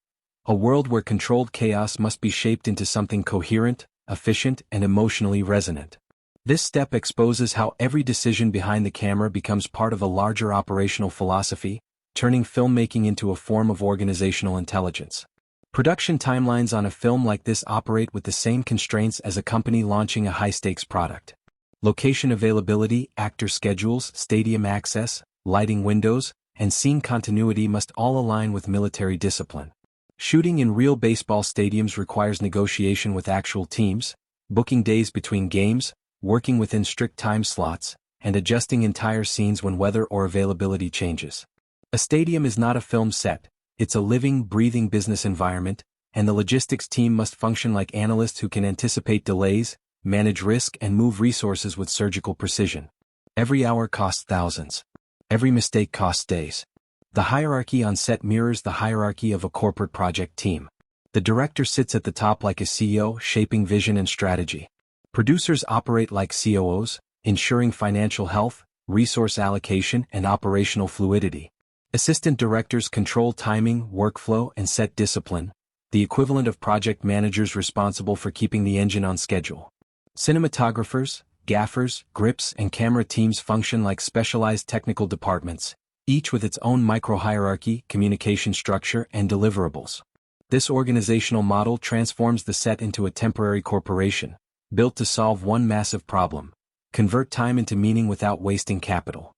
A world where controlled chaos must be shaped into something coherent, efficient, and emotionally resonant. This step exposes how every decision behind the camera becomes part of a larger operational philosophy, turning filmmaking into a form of organizational intelligence. Production timelines on a film like this operate with the same constraints as a company launching a high-stakes product. Location availability, actor schedules, stadium access, lighting windows, and scene continuity must all align with military discipline. Shooting in real baseball stadiums requires negotiation with actual teams, booking days between games, working within strict time slots, and adjusting entire scenes when weather or availability changes. A stadium is not a film set, it's a living, breathing business environment, and the logistics team must function like analysts who can anticipate delays, manage risk, and move resources with surgical precision. Every hour costs thousands. Every mistake costs days. The hierarchy on set mirrors the hierarchy of a corporate project team. The director sits at the top like a CEO, shaping vision and strategy. Producers operate like COOs, ensuring financial health, resource allocation, and operational fluidity. Assistant directors control timing, workflow, and set discipline, the equivalent of project managers responsible for keeping the engine on schedule. Cinematographers, gaffers, grips, and camera teams function like specialized technical departments, each with its own micro-hierarchy, communication structure, and deliverables. This organizational model transforms the set into a temporary corporation, built to solve one massive problem: convert time into meaning without wasting capital.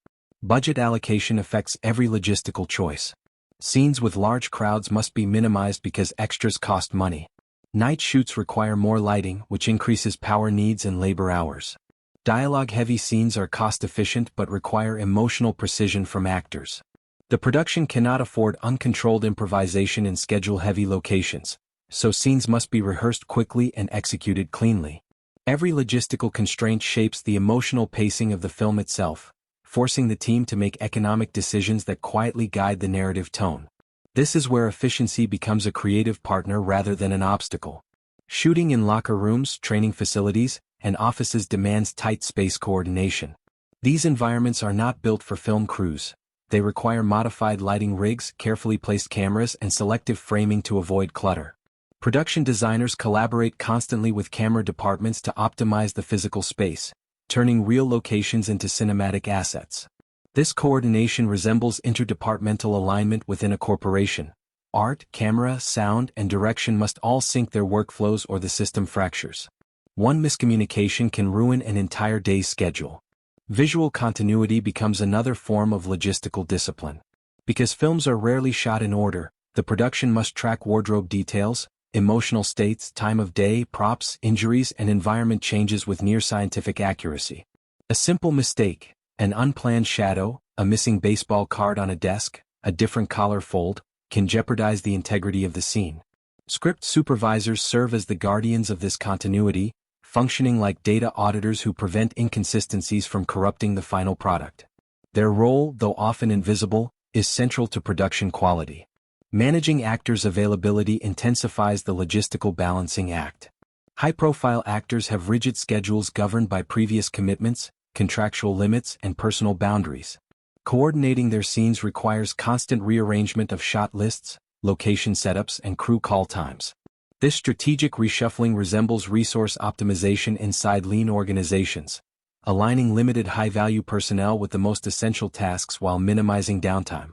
Budget allocation affects every logistical choice. Scenes with large crowds must be minimized because extras cost money. Night shoots require more lighting, which increases power needs and labor hours. Dialogue-heavy scenes are cost-efficient but require emotional precision from actors. The production cannot afford uncontrolled improvisation in schedule-heavy locations, so scenes must be rehearsed quickly and executed cleanly. Every logistical constraint shapes the emotional pacing of the film itself, forcing the team to make economic decisions that quietly guide the narrative tone. This is where efficiency becomes a creative partner rather than an obstacle. Shooting in locker rooms, training facilities, and offices demands tight space coordination. These environments are not built for film crews. They require modified lighting rigs, carefully placed cameras, and selective framing to avoid clutter. Production designers collaborate constantly with camera departments to optimize the physical space, turning real locations into cinematic assets. This coordination resembles interdepartmental alignment within a corporation. Art, camera, sound, and direction must all sync their workflows or the system fractures. One miscommunication can ruin an entire day's schedule. Visual continuity becomes another form of logistical discipline. Because films are rarely shot in order, the production must track wardrobe details, emotional states, time of day, props, injuries, and environment changes with near-scientific accuracy. A simple mistake, an unplanned shadow, a missing baseball card on a desk, a different collar fold, can jeopardize the integrity of the scene. Script supervisors serve as the guardians of this continuity, functioning like data auditors who prevent inconsistencies from corrupting the final product. Their role, though often invisible, is central to production quality. Managing actors' availability intensifies the logistical balancing act. High-profile actors have rigid schedules governed by previous commitments, contractual limits, and personal boundaries. Coordinating their scenes requires constant rearrangement of shot lists, location setups, and crew call times. This strategic reshuffling resembles resource optimization inside lean organizations, aligning limited high-value personnel with the most essential tasks while minimizing downtime.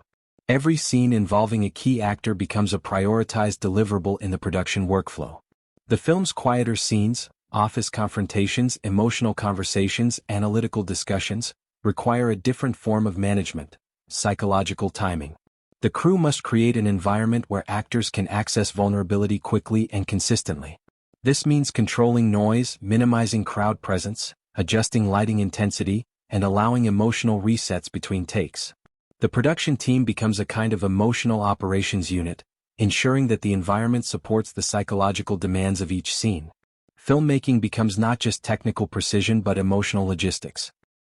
Every scene involving a key actor becomes a prioritized deliverable in the production workflow. The film's quieter scenes, office confrontations, emotional conversations, analytical discussions, require a different form of management: psychological timing. The crew must create an environment where actors can access vulnerability quickly and consistently. This means controlling noise, minimizing crowd presence, adjusting lighting intensity, and allowing emotional resets between takes. The production team becomes a kind of emotional operations unit, ensuring that the environment supports the psychological demands of each scene. Filmmaking becomes not just technical precision but emotional logistics.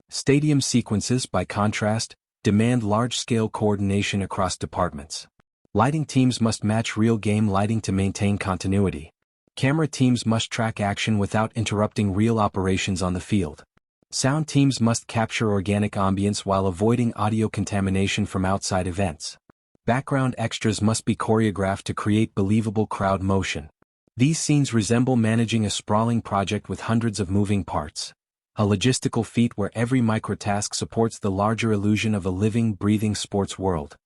Stadium sequences, by contrast, demand large-scale coordination across departments. Lighting teams must match real game lighting to maintain continuity. Camera teams must track action without interrupting real operations on the field. Sound teams must capture organic ambience while avoiding audio contamination from outside events. Background extras must be choreographed to create believable crowd motion. These scenes resemble managing a sprawling project with hundreds of moving parts. A logistical feat where every microtask supports the larger illusion of a living, breathing sports world.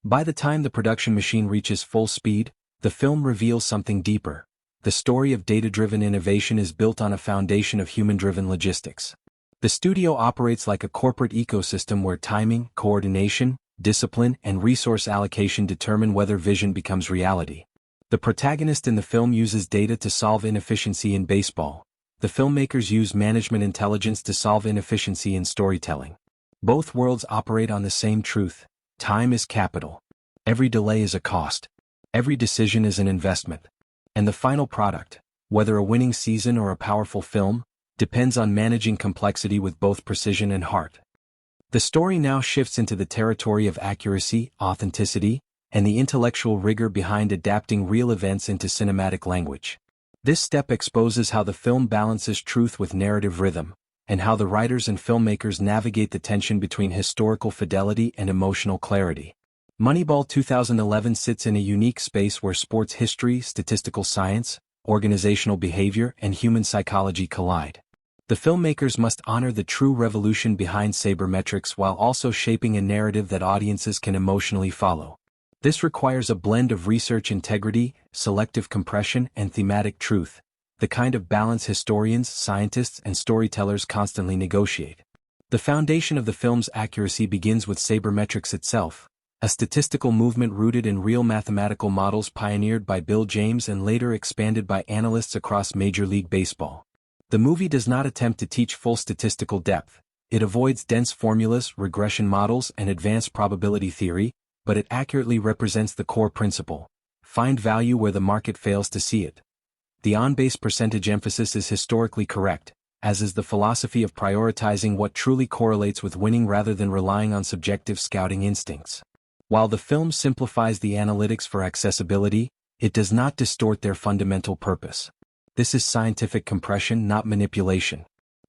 By the time the production machine reaches full speed, the film reveals something deeper. The story of data-driven innovation is built on a foundation of human-driven logistics. The studio operates like a corporate ecosystem where timing, coordination, discipline, and resource allocation determine whether vision becomes reality. The protagonist in the film uses data to solve inefficiency in baseball. The filmmakers use management intelligence to solve inefficiency in storytelling. Both worlds operate on the same truth: time is capital. Every delay is a cost. Every decision is an investment. And the final product, whether a winning season or a powerful film, depends on managing complexity with both precision and heart. The story now shifts into the territory of accuracy, authenticity, and the intellectual rigor behind adapting real events into cinematic language. This step exposes how the film balances truth with narrative rhythm, and how the writers and filmmakers navigate the tension between historical fidelity and emotional clarity. Moneyball 2011 sits in a unique space where sports history, statistical science, organizational behavior, and human psychology collide. The filmmakers must honor the true revolution behind sabermetrics while also shaping a narrative that audiences can emotionally follow. This requires a blend of research integrity, selective compression, and thematic truth, the kind of balance historians, scientists, and storytellers constantly negotiate. The foundation of the film's accuracy begins with sabermetrics itself, a statistical movement rooted in real mathematical models pioneered by Bill James and later expanded by analysts across Major League Baseball. The movie does not attempt to teach full statistical depth. It avoids dense formulas, regression models, and advanced probability theory, but it accurately represents the core principle: find value where the market fails to see it. The on-base percentage emphasis is historically correct, as is the philosophy of prioritizing what truly correlates with winning rather than relying on subjective scouting instincts. While the film simplifies the analytics for accessibility, it does not distort their fundamental purpose. This is scientific compression, not manipulation.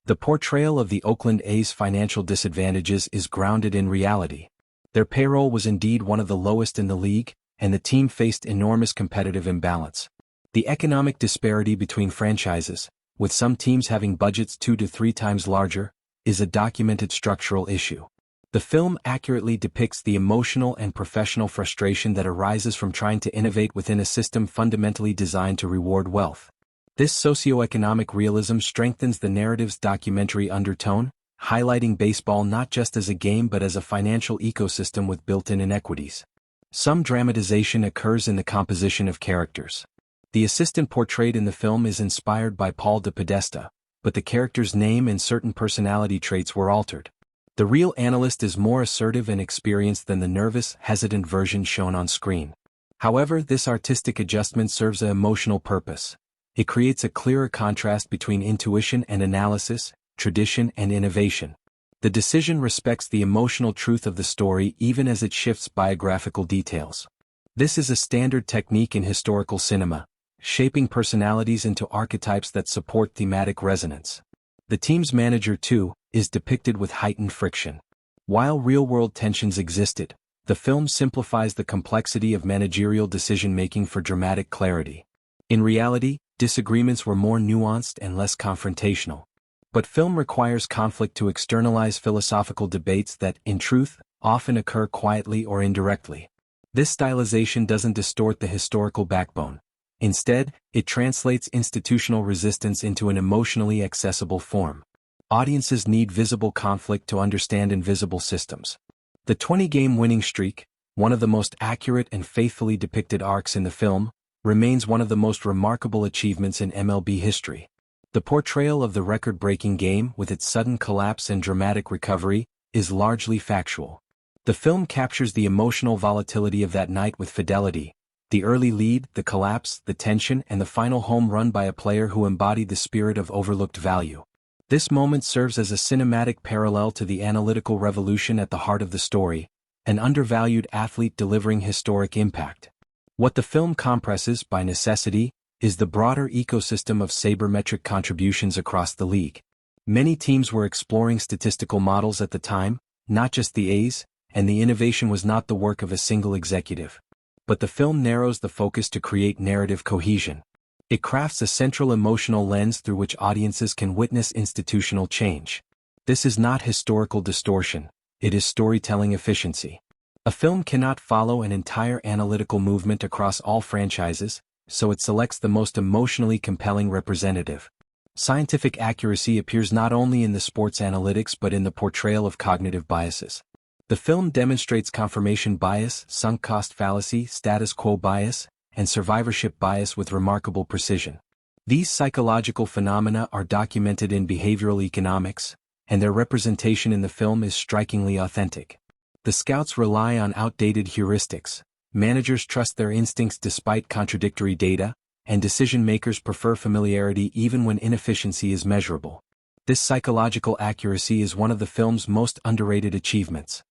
The portrayal of the Oakland A's financial disadvantages is grounded in reality. Their payroll was indeed one of the lowest in the league, and the team faced enormous competitive imbalance. The economic disparity between franchises, with some teams having budgets 2 to 3 times larger, is a documented structural issue. The film accurately depicts the emotional and professional frustration that arises from trying to innovate within a system fundamentally designed to reward wealth. This socioeconomic realism strengthens the narrative's documentary undertone, highlighting baseball not just as a game but as a financial ecosystem with built-in inequities. Some dramatization occurs in the composition of characters. The assistant portrayed in the film is inspired by Paul de Podesta, but the character's name and certain personality traits were altered. The real analyst is more assertive and experienced than the nervous, hesitant version shown on screen. However, this artistic adjustment serves an emotional purpose. It creates a clearer contrast between intuition and analysis, tradition and innovation. The decision respects the emotional truth of the story even as it shifts biographical details. This is a standard technique in historical cinema, shaping personalities into archetypes that support thematic resonance. The team's manager, too, is depicted with heightened friction. While real-world tensions existed, the film simplifies the complexity of managerial decision-making for dramatic clarity. In reality, disagreements were more nuanced and less confrontational. But film requires conflict to externalize philosophical debates that, in truth, often occur quietly or indirectly. This stylization doesn't distort the historical backbone. Instead, it translates institutional resistance into an emotionally accessible form. Audiences need visible conflict to understand invisible systems. The 20-game winning streak, one of the most accurate and faithfully depicted arcs in the film, remains one of the most remarkable achievements in MLB history. The portrayal of the record-breaking game, with its sudden collapse and dramatic recovery, is largely factual. The film captures the emotional volatility of that night with fidelity: the early lead, the collapse, the tension, and the final home run by a player who embodied the spirit of overlooked value. This moment serves as a cinematic parallel to the analytical revolution at the heart of the story, an undervalued athlete delivering historic impact. What the film compresses, by necessity, is the broader ecosystem of sabermetric contributions across the league. Many teams were exploring statistical models at the time, not just the A's, and the innovation was not the work of a single executive. But the film narrows the focus to create narrative cohesion. It crafts a central emotional lens through which audiences can witness institutional change. This is not historical distortion, it is storytelling efficiency. A film cannot follow an entire analytical movement across all franchises, so it selects the most emotionally compelling representative. Scientific accuracy appears not only in the sports analytics but in the portrayal of cognitive biases. The film demonstrates confirmation bias, sunk cost fallacy, status quo bias, and survivorship bias with remarkable precision. These psychological phenomena are documented in behavioral economics, and their representation in the film is strikingly authentic. The scouts rely on outdated heuristics, managers trust their instincts despite contradictory data, and decision-makers prefer familiarity even when inefficiency is measurable. This psychological accuracy is one of the film's most underrated achievements.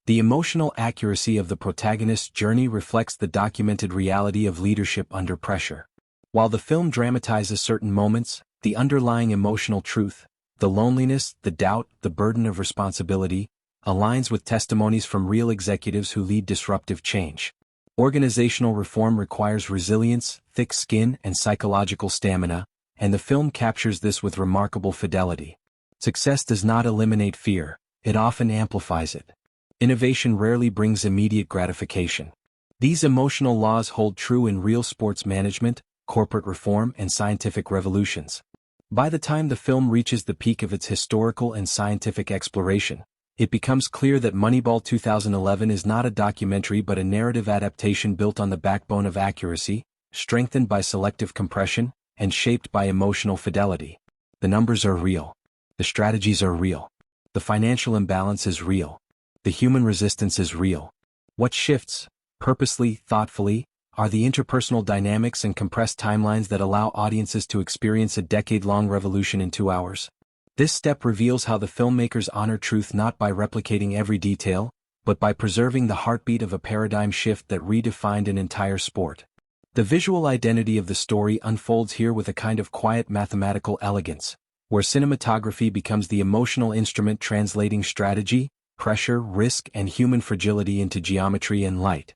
The emotional accuracy of the protagonist's journey reflects the documented reality of leadership under pressure. While the film dramatizes certain moments, the underlying emotional truth, the loneliness, the doubt, the burden of responsibility, aligns with testimonies from real executives who lead disruptive change. Organizational reform requires resilience, thick skin, and psychological stamina, and the film captures this with remarkable fidelity. Success does not eliminate fear, it often amplifies it. Innovation rarely brings immediate gratification. These emotional laws hold true in real sports management, corporate reform, and scientific revolutions. By the time the film reaches the peak of its historical and scientific exploration, it becomes clear that Moneyball 2011 is not a documentary but a narrative adaptation built on the backbone of accuracy, strengthened by selective compression, and shaped by emotional fidelity. The numbers are real. The strategies are real. The financial imbalance is real. The human resistance is real. What shifts, purposely, thoughtfully, are the interpersonal dynamics and compressed timelines that allow audiences to experience a decade-long revolution in 2 hours. This step reveals how the filmmakers honor truth not by replicating every detail, but by preserving the heartbeat of a paradigm shift that redefined an entire sport. The visual identity of the story unfolds here with a kind of quiet mathematical elegance, where cinematography becomes the emotional instrument translating strategy, pressure, risk, and human fragility into geometry and light.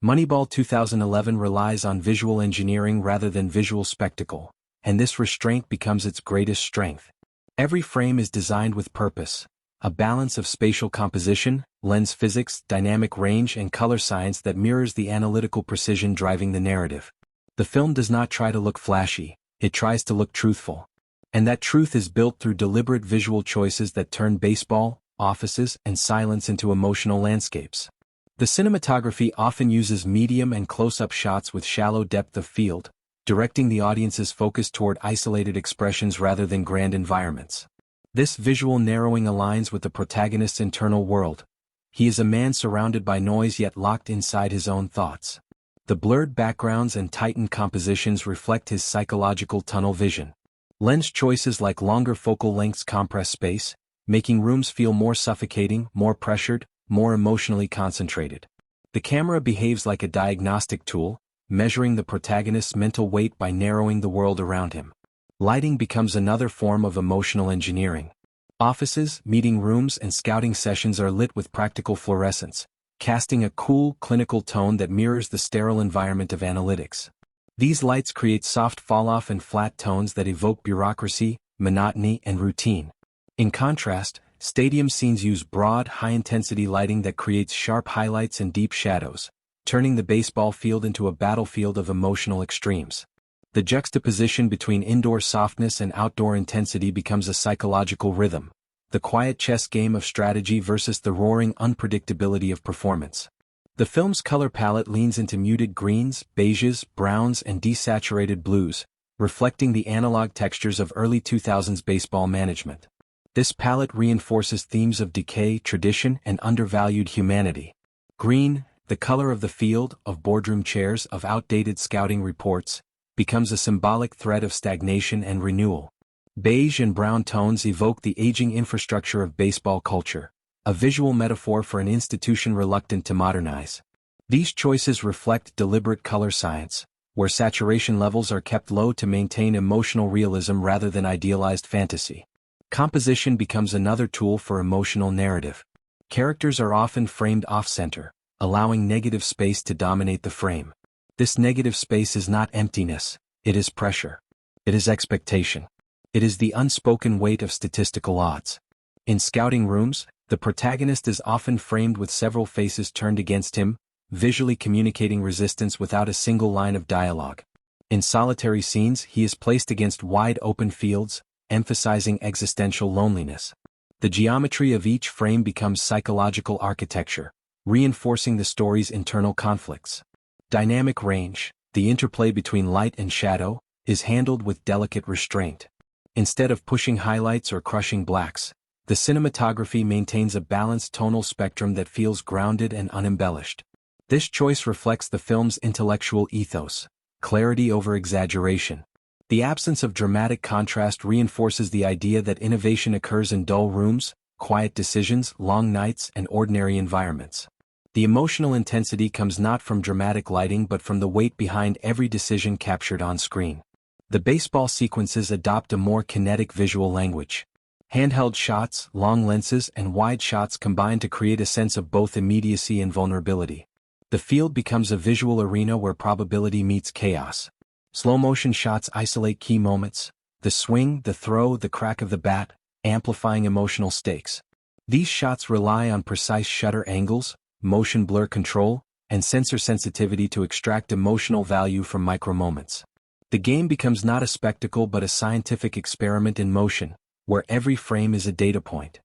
Moneyball 2011 relies on visual engineering rather than visual spectacle, and this restraint becomes its greatest strength. Every frame is designed with purpose, a balance of spatial composition, lens physics, dynamic range, and color science that mirrors the analytical precision driving the narrative. The film does not try to look flashy, it tries to look truthful. And that truth is built through deliberate visual choices that turn baseball, offices, and silence into emotional landscapes. The cinematography often uses medium and close-up shots with shallow depth of field, directing the audience's focus toward isolated expressions rather than grand environments. This visual narrowing aligns with the protagonist's internal world. He is a man surrounded by noise yet locked inside his own thoughts. The blurred backgrounds and tightened compositions reflect his psychological tunnel vision. Lens choices like longer focal lengths compress space, making rooms feel more suffocating, more pressured, more emotionally concentrated. The camera behaves like a diagnostic tool, measuring the protagonist's mental weight by narrowing the world around him. Lighting becomes another form of emotional engineering. Offices, meeting rooms, and scouting sessions are lit with practical fluorescence, casting a cool, clinical tone that mirrors the sterile environment of analytics. These lights create soft fall-off and flat tones that evoke bureaucracy, monotony, and routine. In contrast, stadium scenes use broad, high-intensity lighting that creates sharp highlights and deep shadows, turning the baseball field into a battlefield of emotional extremes. The juxtaposition between indoor softness and outdoor intensity becomes a psychological rhythm, the quiet chess game of strategy versus the roaring unpredictability of performance. The film's color palette leans into muted greens, beiges, browns, and desaturated blues, reflecting the analog textures of early 2000s baseball management. This palette reinforces themes of decay, tradition, and undervalued humanity. Green, the color of the field, of boardroom chairs, of outdated scouting reports, becomes a symbolic thread of stagnation and renewal. Beige and brown tones evoke the aging infrastructure of baseball culture, a visual metaphor for an institution reluctant to modernize. These choices reflect deliberate color science, where saturation levels are kept low to maintain emotional realism rather than idealized fantasy. Composition becomes another tool for emotional narrative. Characters are often framed off-center, allowing negative space to dominate the frame. This negative space is not emptiness, it is pressure. It is expectation. It is the unspoken weight of statistical odds. In scouting rooms, the protagonist is often framed with several faces turned against him, visually communicating resistance without a single line of dialogue. In solitary scenes, he is placed against wide-open fields, emphasizing existential loneliness. The geometry of each frame becomes psychological architecture, reinforcing the story's internal conflicts. Dynamic range, the interplay between light and shadow, is handled with delicate restraint. Instead of pushing highlights or crushing blacks, the cinematography maintains a balanced tonal spectrum that feels grounded and unembellished. This choice reflects the film's intellectual ethos, clarity over exaggeration. The absence of dramatic contrast reinforces the idea that innovation occurs in dull rooms, quiet decisions, long nights, and ordinary environments. The emotional intensity comes not from dramatic lighting but from the weight behind every decision captured on screen. The baseball sequences adopt a more kinetic visual language. Handheld shots, long lenses, and wide shots combine to create a sense of both immediacy and vulnerability. The field becomes a visual arena where probability meets chaos. Slow-motion shots isolate key moments, The swing, the throw, the crack of the bat, amplifying emotional stakes. These shots rely on precise shutter angles, motion blur control, and sensor sensitivity to extract emotional value from micro-moments. The game becomes not a spectacle but a scientific experiment in motion, where every frame is a data point.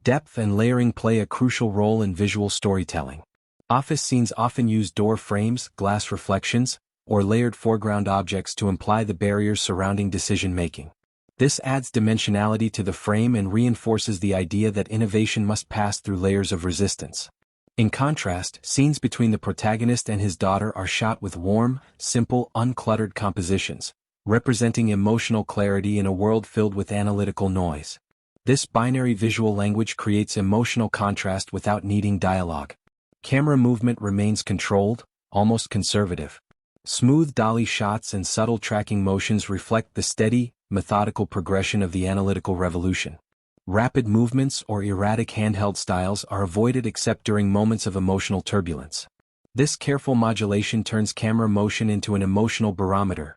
Depth and layering play a crucial role in visual storytelling. Office scenes often use door frames, glass reflections, or layered foreground objects to imply the barriers surrounding decision-making. This adds dimensionality to the frame and reinforces the idea that innovation must pass through layers of resistance. In contrast, scenes between the protagonist and his daughter are shot with warm, simple, uncluttered compositions, representing emotional clarity in a world filled with analytical noise. This binary visual language creates emotional contrast without needing dialogue. Camera movement remains controlled, almost conservative. Smooth dolly shots and subtle tracking motions reflect the steady, methodical progression of the analytical revolution. Rapid movements or erratic handheld styles are avoided except during moments of emotional turbulence. This careful modulation turns camera motion into an emotional barometer.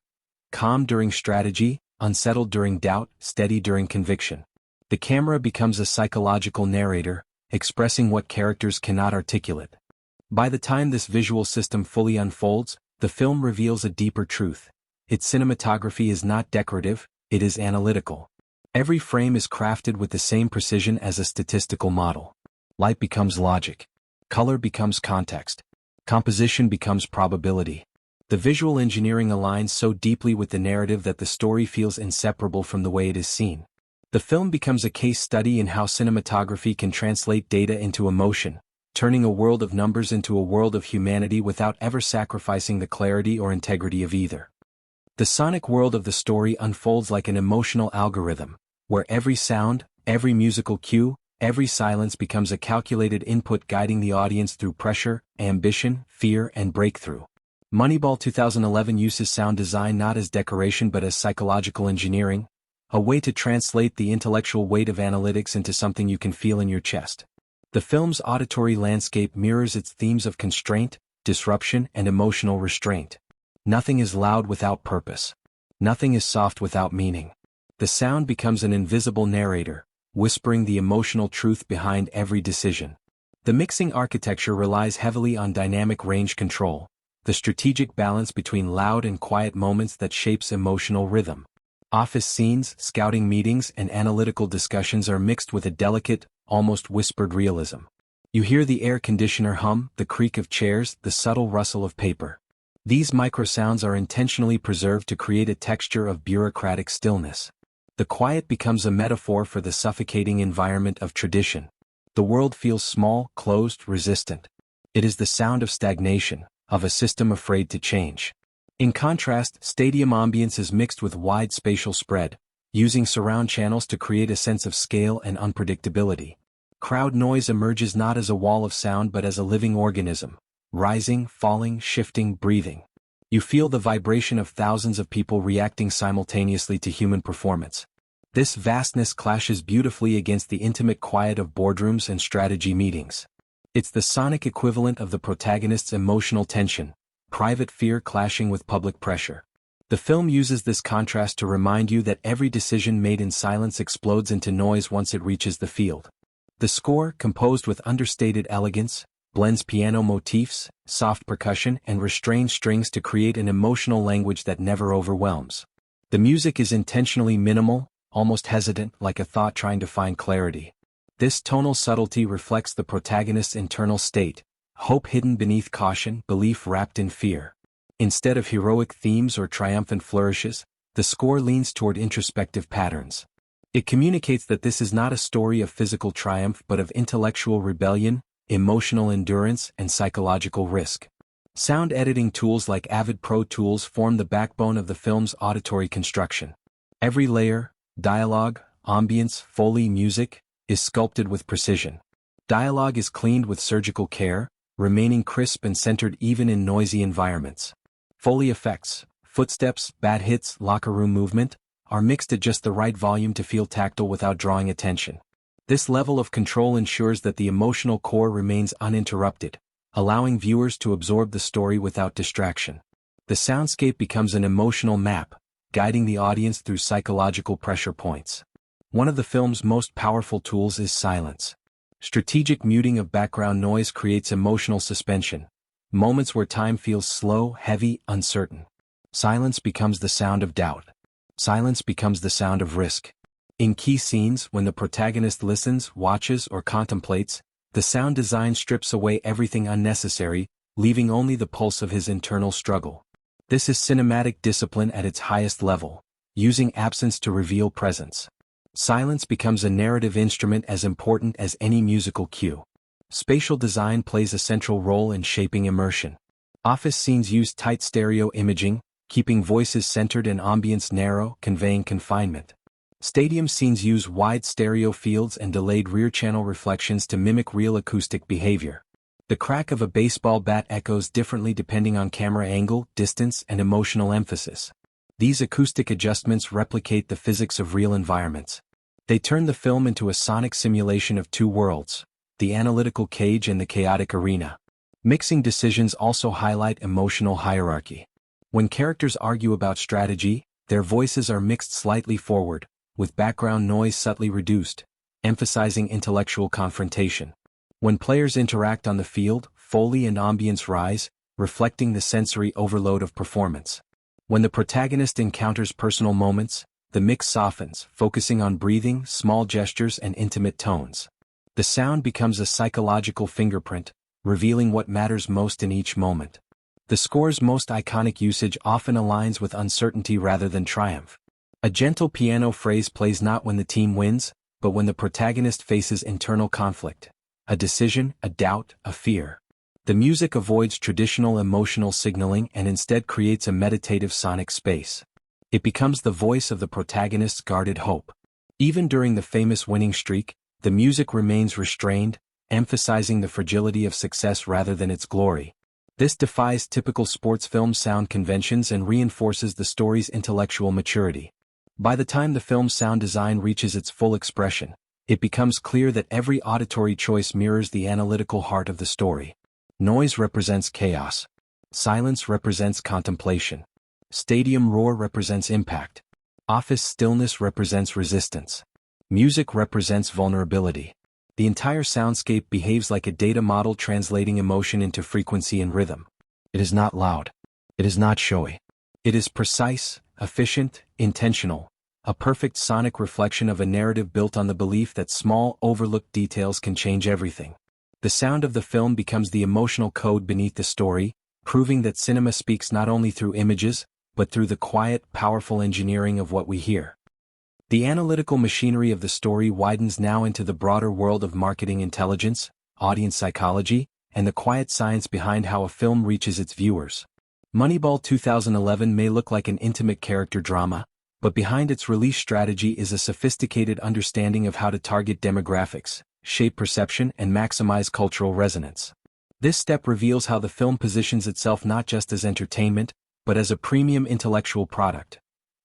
Calm during strategy, unsettled during doubt, steady during conviction. The camera becomes a psychological narrator, expressing what characters cannot articulate. By the time this visual system fully unfolds, the film reveals a deeper truth. Its cinematography is not decorative, it is analytical. Every frame is crafted with the same precision as a statistical model. Light becomes logic. Color becomes context. Composition becomes probability. The visual engineering aligns so deeply with the narrative that the story feels inseparable from the way it is seen. The film becomes a case study in how cinematography can translate data into emotion, turning a world of numbers into a world of humanity without ever sacrificing the clarity or integrity of either. The sonic world of the story unfolds like an emotional algorithm, where every sound, every musical cue, every silence becomes a calculated input guiding the audience through pressure, ambition, fear, and breakthrough. Moneyball 2011 uses sound design not as decoration but as psychological engineering, a way to translate the intellectual weight of analytics into something you can feel in your chest. The film's auditory landscape mirrors its themes of constraint, disruption, and emotional restraint. Nothing is loud without purpose. Nothing is soft without meaning. The sound becomes an invisible narrator, whispering the emotional truth behind every decision. The mixing architecture relies heavily on dynamic range control, the strategic balance between loud and quiet moments that shapes emotional rhythm. Office scenes, scouting meetings, and analytical discussions are mixed with a delicate, almost whispered realism. You hear the air conditioner hum, the creak of chairs, the subtle rustle of paper. These microsounds are intentionally preserved to create a texture of bureaucratic stillness. The quiet becomes a metaphor for the suffocating environment of tradition. The world feels small, closed, resistant. It is the sound of stagnation, of a system afraid to change. In contrast, stadium ambience is mixed with wide spatial spread, using surround channels to create a sense of scale and unpredictability. Crowd noise emerges not as a wall of sound but as a living organism, rising, falling, shifting, breathing. You feel the vibration of thousands of people reacting simultaneously to human performance. This vastness clashes beautifully against the intimate quiet of boardrooms and strategy meetings. It's the sonic equivalent of the protagonist's emotional tension, private fear clashing with public pressure. The film uses this contrast to remind you that every decision made in silence explodes into noise once it reaches the field. The score, composed with understated elegance, blends piano motifs, soft percussion, and restrained strings to create an emotional language that never overwhelms. The music is intentionally minimal, almost hesitant, like a thought trying to find clarity. This tonal subtlety reflects the protagonist's internal state, hope hidden beneath caution, belief wrapped in fear. Instead of heroic themes or triumphant flourishes, the score leans toward introspective patterns. It communicates that this is not a story of physical triumph but of intellectual rebellion, emotional endurance, and psychological risk. Sound editing tools like Avid Pro Tools form the backbone of the film's auditory construction. Every layer, dialogue, ambience, Foley, music, is sculpted with precision. Dialogue is cleaned with surgical care, remaining crisp and centered even in noisy environments. Foley effects, footsteps, bad hits, locker room movement, are mixed at just the right volume to feel tactile without drawing attention. This level of control ensures that the emotional core remains uninterrupted, allowing viewers to absorb the story without distraction. The soundscape becomes an emotional map, guiding the audience through psychological pressure points. One of the film's most powerful tools is silence. Strategic muting of background noise creates emotional suspension, moments where time feels slow, heavy, uncertain. Silence becomes the sound of doubt. Silence becomes the sound of risk. In key scenes, when the protagonist listens, watches, or contemplates, the sound design strips away everything unnecessary, leaving only the pulse of his internal struggle. This is cinematic discipline at its highest level, using absence to reveal presence. Silence becomes a narrative instrument as important as any musical cue. Spatial design plays a central role in shaping immersion. Office scenes use tight stereo imaging, keeping voices centered and ambience narrow, conveying confinement. Stadium scenes use wide stereo fields and delayed rear-channel reflections to mimic real acoustic behavior. The crack of a baseball bat echoes differently depending on camera angle, distance, and emotional emphasis. These acoustic adjustments replicate the physics of real environments. They turn the film into a sonic simulation of two worlds, the analytical cage and the chaotic arena. Mixing decisions also highlight emotional hierarchy. When characters argue about strategy, their voices are mixed slightly forward, with background noise subtly reduced, emphasizing intellectual confrontation. When players interact on the field, Foley and ambience rise, reflecting the sensory overload of performance. When the protagonist encounters personal moments, the mix softens, focusing on breathing, small gestures, and intimate tones. The sound becomes a psychological fingerprint, revealing what matters most in each moment. The score's most iconic usage often aligns with uncertainty rather than triumph. A gentle piano phrase plays not when the team wins, but when the protagonist faces internal conflict. A decision, a doubt, a fear. The music avoids traditional emotional signaling and instead creates a meditative sonic space. It becomes the voice of the protagonist's guarded hope. Even during the famous winning streak, the music remains restrained, emphasizing the fragility of success rather than its glory. This defies typical sports film sound conventions and reinforces the story's intellectual maturity. By the time the film's sound design reaches its full expression, it becomes clear that every auditory choice mirrors the analytical heart of the story. Noise represents chaos. Silence represents contemplation. Stadium roar represents impact. Office stillness represents resistance. Music represents vulnerability. The entire soundscape behaves like a data model translating emotion into frequency and rhythm. It is not loud. It is not showy. It is precise, efficient, intentional. A perfect sonic reflection of a narrative built on the belief that small, overlooked details can change everything. The sound of the film becomes the emotional code beneath the story, proving that cinema speaks not only through images, but through the quiet, powerful engineering of what we hear. The analytical machinery of the story widens now into the broader world of marketing intelligence, audience psychology, and the quiet science behind how a film reaches its viewers. Moneyball 2011 may look like an intimate character drama, but behind its release strategy is a sophisticated understanding of how to target demographics, shape perception, and maximize cultural resonance. This step reveals how the film positions itself not just as entertainment, but as a premium intellectual product.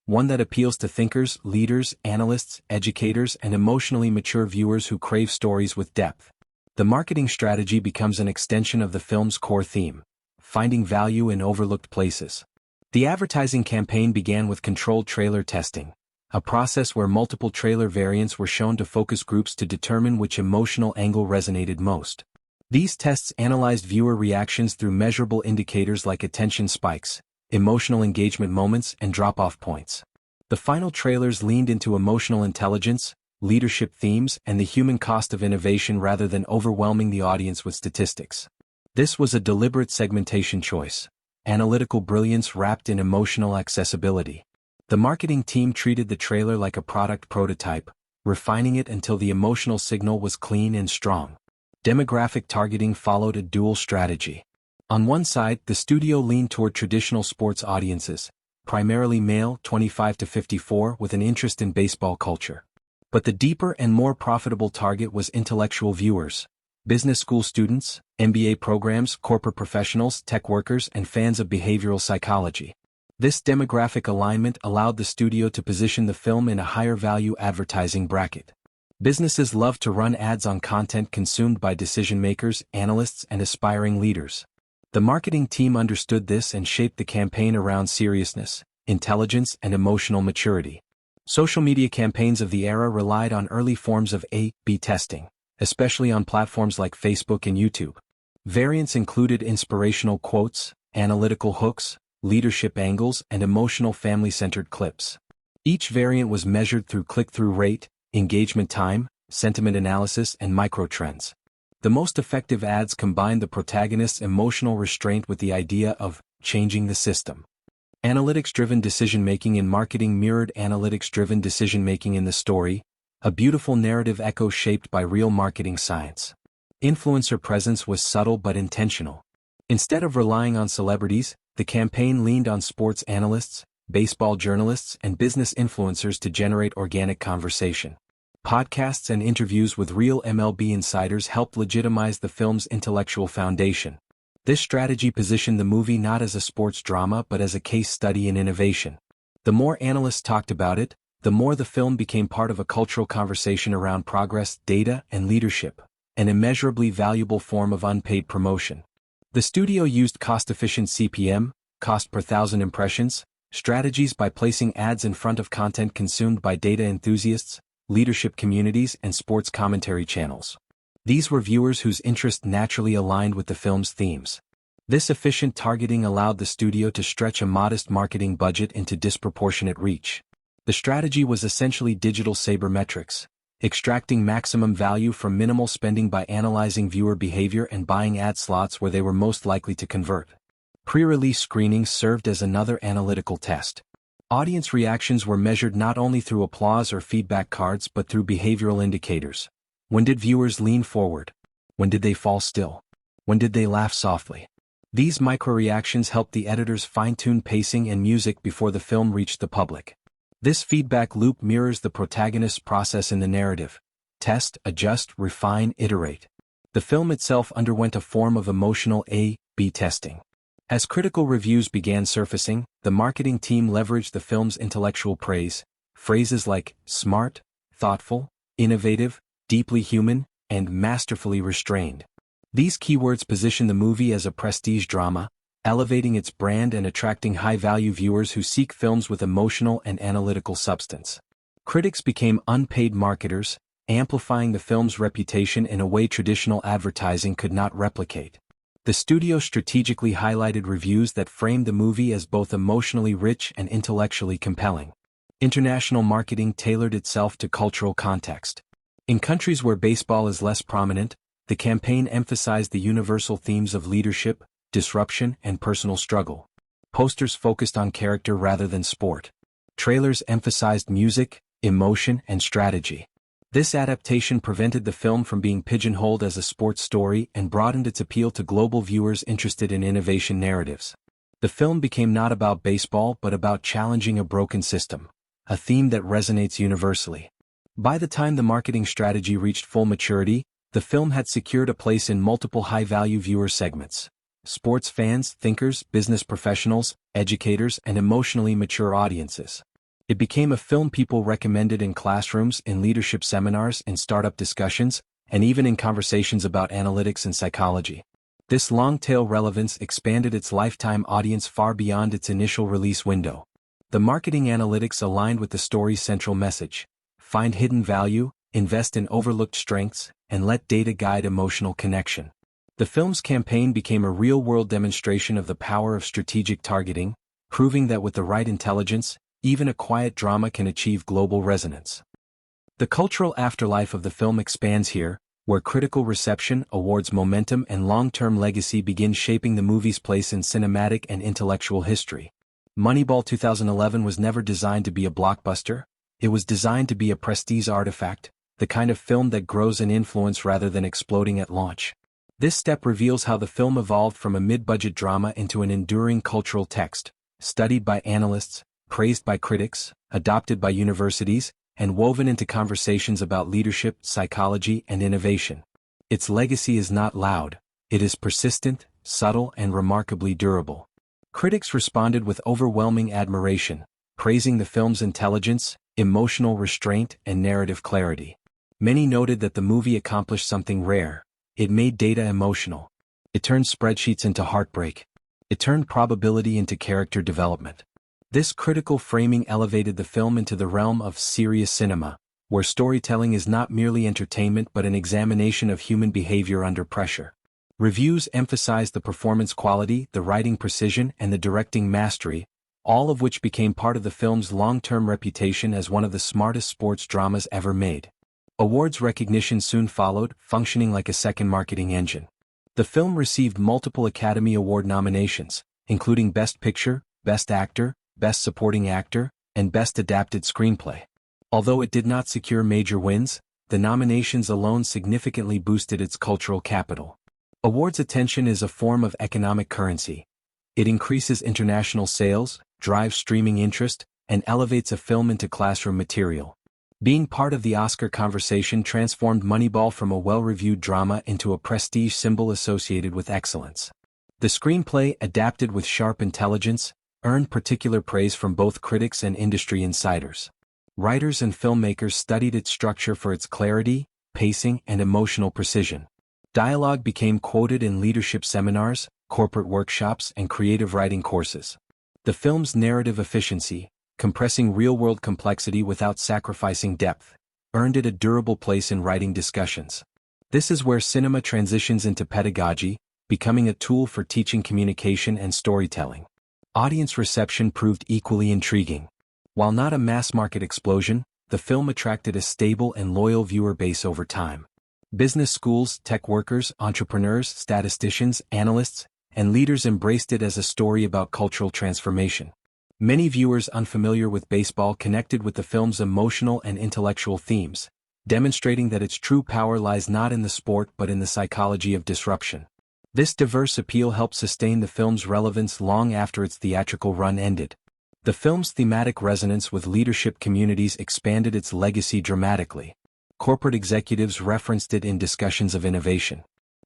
One that appeals to thinkers, leaders, analysts, educators, and emotionally mature viewers who crave stories with depth. The marketing strategy becomes an extension of the film's core theme, finding value in overlooked places. The advertising campaign began with controlled trailer testing, a process where multiple trailer variants were shown to focus groups to determine which emotional angle resonated most. These tests analyzed viewer reactions through measurable indicators like attention spikes, emotional engagement moments, and drop-off points. The final trailers leaned into emotional intelligence, leadership themes, and the human cost of innovation rather than overwhelming the audience with statistics. This was a deliberate segmentation choice. Analytical brilliance wrapped in emotional accessibility. The marketing team treated the trailer like a product prototype, refining it until the emotional signal was clean and strong. Demographic targeting followed a dual strategy. On one side, the studio leaned toward traditional sports audiences, primarily male 25 to 54 with an interest in baseball culture. But the deeper and more profitable target was intellectual viewers. Business school students, MBA programs, corporate professionals, tech workers, and fans of behavioral psychology. This demographic alignment allowed the studio to position the film in a higher-value advertising bracket. Businesses love to run ads on content consumed by decision-makers, analysts, and aspiring leaders. The marketing team understood this and shaped the campaign around seriousness, intelligence, and emotional maturity. Social media campaigns of the era relied on early forms of A/B testing, especially on platforms like Facebook and YouTube. Variants included inspirational quotes, analytical hooks, leadership angles, and emotional family-centered clips. Each variant was measured through click-through rate, engagement time, sentiment analysis, and microtrends. The most effective ads combined the protagonist's emotional restraint with the idea of changing the system. Analytics-driven decision-making in marketing mirrored analytics-driven decision-making in the story, a beautiful narrative echo shaped by real marketing science. Influencer presence was subtle but intentional. Instead of relying on celebrities, the campaign leaned on sports analysts, baseball journalists, and business influencers to generate organic conversation. Podcasts and interviews with real MLB insiders helped legitimize the film's intellectual foundation. This strategy positioned the movie not as a sports drama but as a case study in innovation. The more analysts talked about it, the more the film became part of a cultural conversation around progress, data, and leadership, an immeasurably valuable form of unpaid promotion. The studio used cost-efficient CPM, cost per thousand impressions, strategies by placing ads in front of content consumed by data enthusiasts, leadership communities, and sports commentary channels. These were viewers whose interest naturally aligned with the film's themes. This efficient targeting allowed the studio to stretch a modest marketing budget into disproportionate reach. The strategy was essentially digital sabermetrics, extracting maximum value from minimal spending by analyzing viewer behavior and buying ad slots where they were most likely to convert. Pre-release screenings served as another analytical test. Audience reactions were measured not only through applause or feedback cards but through behavioral indicators. When did viewers lean forward? When did they fall still? When did they laugh softly? These micro-reactions helped the editors fine-tune pacing and music before the film reached the public. This feedback loop mirrors the protagonist's process in the narrative: test, adjust, refine, iterate. The film itself underwent a form of emotional A/B testing. As critical reviews began surfacing, the marketing team leveraged the film's intellectual praise. Phrases like smart, thoughtful, innovative, deeply human, and masterfully restrained. These keywords position the movie as a prestige drama, elevating its brand and attracting high-value viewers who seek films with emotional and analytical substance. Critics became unpaid marketers, amplifying the film's reputation in a way traditional advertising could not replicate. The studio strategically highlighted reviews that framed the movie as both emotionally rich and intellectually compelling. International marketing tailored itself to cultural context. In countries where baseball is less prominent, the campaign emphasized the universal themes of leadership, disruption, and personal struggle. Posters focused on character rather than sport. Trailers emphasized music, emotion, and strategy. This adaptation prevented the film from being pigeonholed as a sports story and broadened its appeal to global viewers interested in innovation narratives. The film became not about baseball but about challenging a broken system, a theme that resonates universally. By the time the marketing strategy reached full maturity, the film had secured a place in multiple high-value viewer segments: sports fans, thinkers, business professionals, educators, and emotionally mature audiences. It became a film people recommended in classrooms, in leadership seminars, in startup discussions, and even in conversations about analytics and psychology. This long-tail relevance expanded its lifetime audience far beyond its initial release window. The marketing analytics aligned with the story's central message: find hidden value, invest in overlooked strengths, and let data guide emotional connection. The film's campaign became a real-world demonstration of the power of strategic targeting, proving that with the right intelligence, even a quiet drama can achieve global resonance. The cultural afterlife of the film expands here, where critical reception, awards momentum, and long-term legacy begin shaping the movie's place in cinematic and intellectual history. Moneyball 2011 was never designed to be a blockbuster. It was designed to be a prestige artifact, the kind of film that grows in influence rather than exploding at launch. This step reveals how the film evolved from a mid-budget drama into an enduring cultural text, studied by analysts, praised by critics, adopted by universities, and woven into conversations about leadership, psychology, and innovation. Its legacy is not loud, it is persistent, subtle, and remarkably durable. Critics responded with overwhelming admiration, praising the film's intelligence, emotional restraint, and narrative clarity. Many noted that the movie accomplished something rare: it made data emotional. It turned spreadsheets into heartbreak. It turned probability into character development. This critical framing elevated the film into the realm of serious cinema, where storytelling is not merely entertainment but an examination of human behavior under pressure. Reviews emphasized the performance quality, the writing precision, and the directing mastery, all of which became part of the film's long-term reputation as one of the smartest sports dramas ever made. Awards recognition soon followed, functioning like a second marketing engine. The film received multiple Academy Award nominations, including Best Picture, Best Actor, Best Supporting Actor, and Best Adapted Screenplay. Although it did not secure major wins, the nominations alone significantly boosted its cultural capital. Awards attention is a form of economic currency. It increases international sales, drives streaming interest, and elevates a film into classroom material. Being part of the Oscar conversation transformed Moneyball from a well-reviewed drama into a prestige symbol associated with excellence. The screenplay, adapted with sharp intelligence, earned particular praise from both critics and industry insiders. Writers and filmmakers studied its structure for its clarity, pacing, and emotional precision. Dialogue became quoted in leadership seminars, corporate workshops, and creative writing courses. The film's narrative efficiency, compressing real-world complexity without sacrificing depth, earned it a durable place in writing discussions. This is where cinema transitions into pedagogy, becoming a tool for teaching communication and storytelling. Audience reception proved equally intriguing. While not a mass-market explosion, the film attracted a stable and loyal viewer base over time. Business schools, tech workers, entrepreneurs, statisticians, analysts, and leaders embraced it as a story about cultural transformation. Many viewers unfamiliar with baseball connected with the film's emotional and intellectual themes, demonstrating that its true power lies not in the sport but in the psychology of disruption. This diverse appeal helped sustain the film's relevance long after its theatrical run ended. The film's thematic resonance with leadership communities expanded its legacy dramatically. Corporate executives referenced it in discussions of innovation.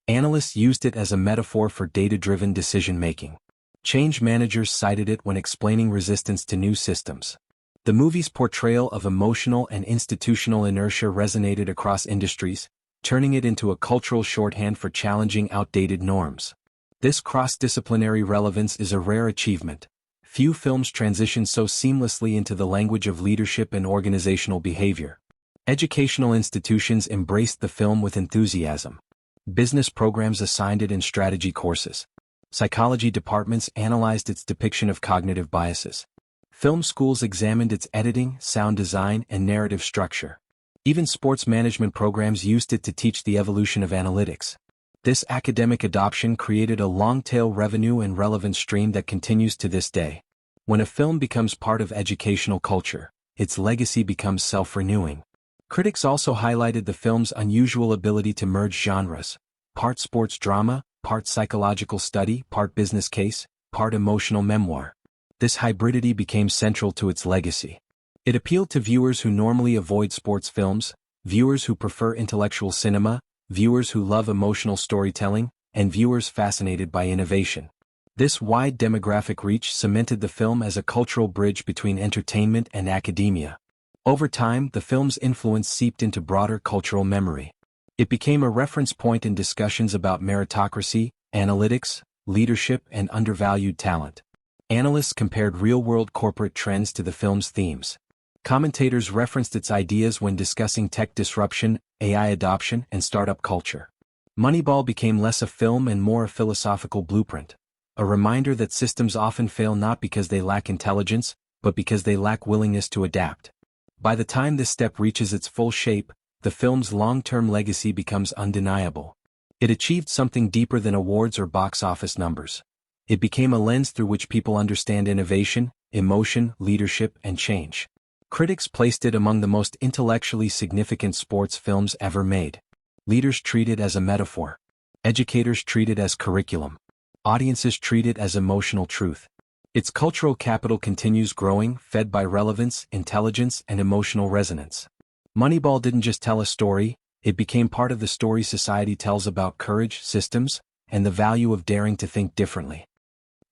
Analysts used it as a metaphor for data-driven decision-making. Change managers cited it when explaining resistance to new systems. The movie's portrayal of emotional and institutional inertia resonated across industries, turning it into a cultural shorthand for challenging outdated norms. This cross-disciplinary relevance is a rare achievement. Few films transition so seamlessly into the language of leadership and organizational behavior. Educational institutions embraced the film with enthusiasm. Business programs assigned it in strategy courses. Psychology departments analyzed its depiction of cognitive biases. Film schools examined its editing, sound design, and narrative structure. Even sports management programs used it to teach the evolution of analytics. This academic adoption created a long-tail revenue and relevance stream that continues to this day. When a film becomes part of educational culture, its legacy becomes self-renewing. Critics also highlighted the film's unusual ability to merge genres, part sports drama, part psychological study, part business case, part emotional memoir. This hybridity became central to its legacy. It appealed to viewers who normally avoid sports films, viewers who prefer intellectual cinema, viewers who love emotional storytelling, and viewers fascinated by innovation. This wide demographic reach cemented the film as a cultural bridge between entertainment and academia. Over time, the film's influence seeped into broader cultural memory. It became a reference point in discussions about meritocracy, analytics, leadership, and undervalued talent. Analysts compared real-world corporate trends to the film's themes. Commentators referenced its ideas when discussing tech disruption, AI adoption, and startup culture. Moneyball became less a film and more a philosophical blueprint, a reminder that systems often fail not because they lack intelligence, but because they lack willingness to adapt. By the time this step reaches its full shape, the film's long-term legacy becomes undeniable. It achieved something deeper than awards or box office numbers. It became a lens through which people understand innovation, emotion, leadership, and change. Critics placed it among the most intellectually significant sports films ever made. Leaders treat it as a metaphor. Educators treat it as curriculum. Audiences treat it as emotional truth. Its cultural capital continues growing, fed by relevance, intelligence, and emotional resonance. Moneyball didn't just tell a story, it became part of the story society tells about courage, systems, and the value of daring to think differently.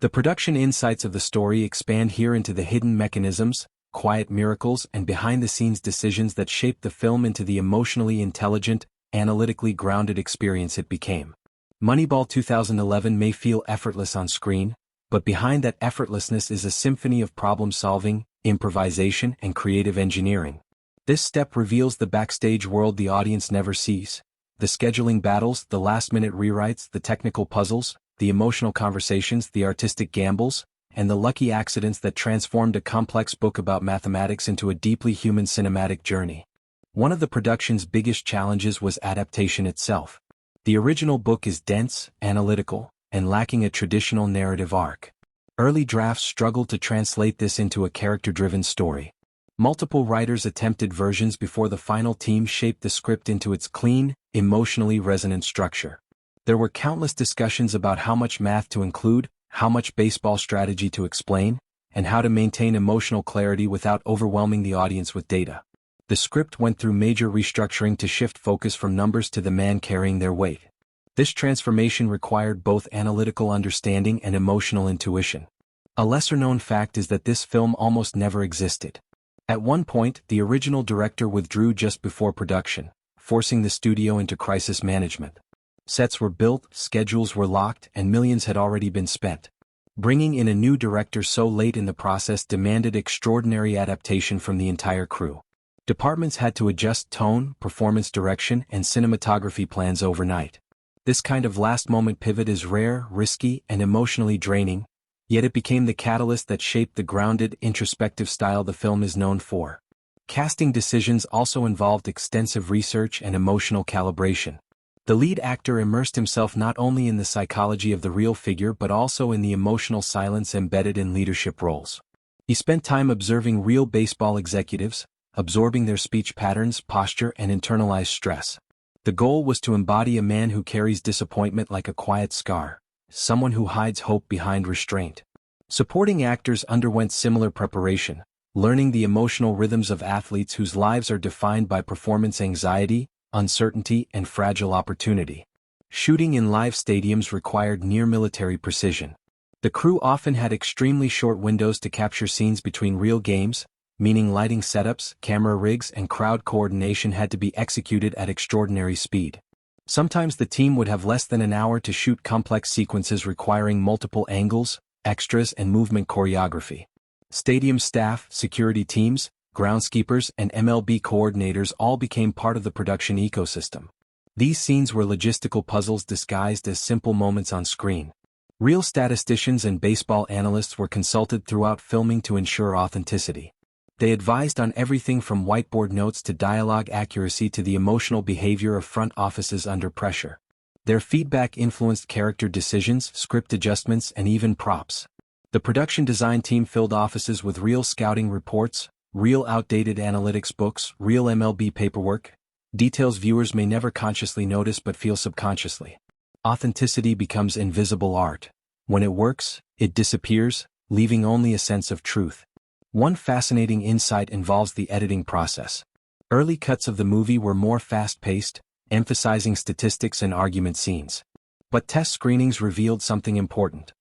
The production insights of the story expand here into the hidden mechanisms, quiet miracles, and behind-the-scenes decisions that shaped the film into the emotionally intelligent, analytically grounded experience it became. Moneyball 2011 may feel effortless on screen, but behind that effortlessness is a symphony of problem-solving, improvisation, and creative engineering. This step reveals the backstage world the audience never sees. The scheduling battles, the last-minute rewrites, the technical puzzles, the emotional conversations, the artistic gambles, and the lucky accidents that transformed a complex book about mathematics into a deeply human cinematic journey. One of the production's biggest challenges was adaptation itself. The original book is dense, analytical, and lacking a traditional narrative arc. Early drafts struggled to translate this into a character-driven story. Multiple writers attempted versions before the final team shaped the script into its clean, emotionally resonant structure. There were countless discussions about how much math to include, how much baseball strategy to explain, and how to maintain emotional clarity without overwhelming the audience with data. The script went through major restructuring to shift focus from numbers to the man carrying their weight. This transformation required both analytical understanding and emotional intuition. A lesser-known fact is that this film almost never existed. At one point, the original director withdrew just before production, forcing the studio into crisis management. Sets were built, schedules were locked, and millions had already been spent. Bringing in a new director so late in the process demanded extraordinary adaptation from the entire crew. Departments had to adjust tone, performance direction, and cinematography plans overnight. This kind of last-moment pivot is rare, risky, and emotionally draining, yet it became the catalyst that shaped the grounded, introspective style the film is known for. Casting decisions also involved extensive research and emotional calibration. The lead actor immersed himself not only in the psychology of the real figure but also in the emotional silence embedded in leadership roles. He spent time observing real baseball executives, absorbing their speech patterns, posture, and internalized stress. The goal was to embody a man who carries disappointment like a quiet scar, someone who hides hope behind restraint. Supporting actors underwent similar preparation, learning the emotional rhythms of athletes whose lives are defined by performance anxiety, uncertainty, and fragile opportunity. Shooting in live stadiums required near-military precision. The crew often had extremely short windows to capture scenes between real games, meaning lighting setups, camera rigs, and crowd coordination had to be executed at extraordinary speed. Sometimes the team would have less than an hour to shoot complex sequences requiring multiple angles, extras, and movement choreography. Stadium staff, security teams, groundskeepers, and MLB coordinators all became part of the production ecosystem. These scenes were logistical puzzles disguised as simple moments on screen. Real statisticians and baseball analysts were consulted throughout filming to ensure authenticity. They advised on everything from whiteboard notes to dialogue accuracy to the emotional behavior of front offices under pressure. Their feedback influenced character decisions, script adjustments, and even props. The production design team filled offices with real scouting reports, real outdated analytics books, real MLB paperwork, details viewers may never consciously notice but feel subconsciously. Authenticity becomes invisible art. When it works, it disappears, leaving only a sense of truth. One fascinating insight involves the editing process. Early cuts of the movie were more fast-paced, emphasizing statistics and argument scenes. But test screenings revealed something important.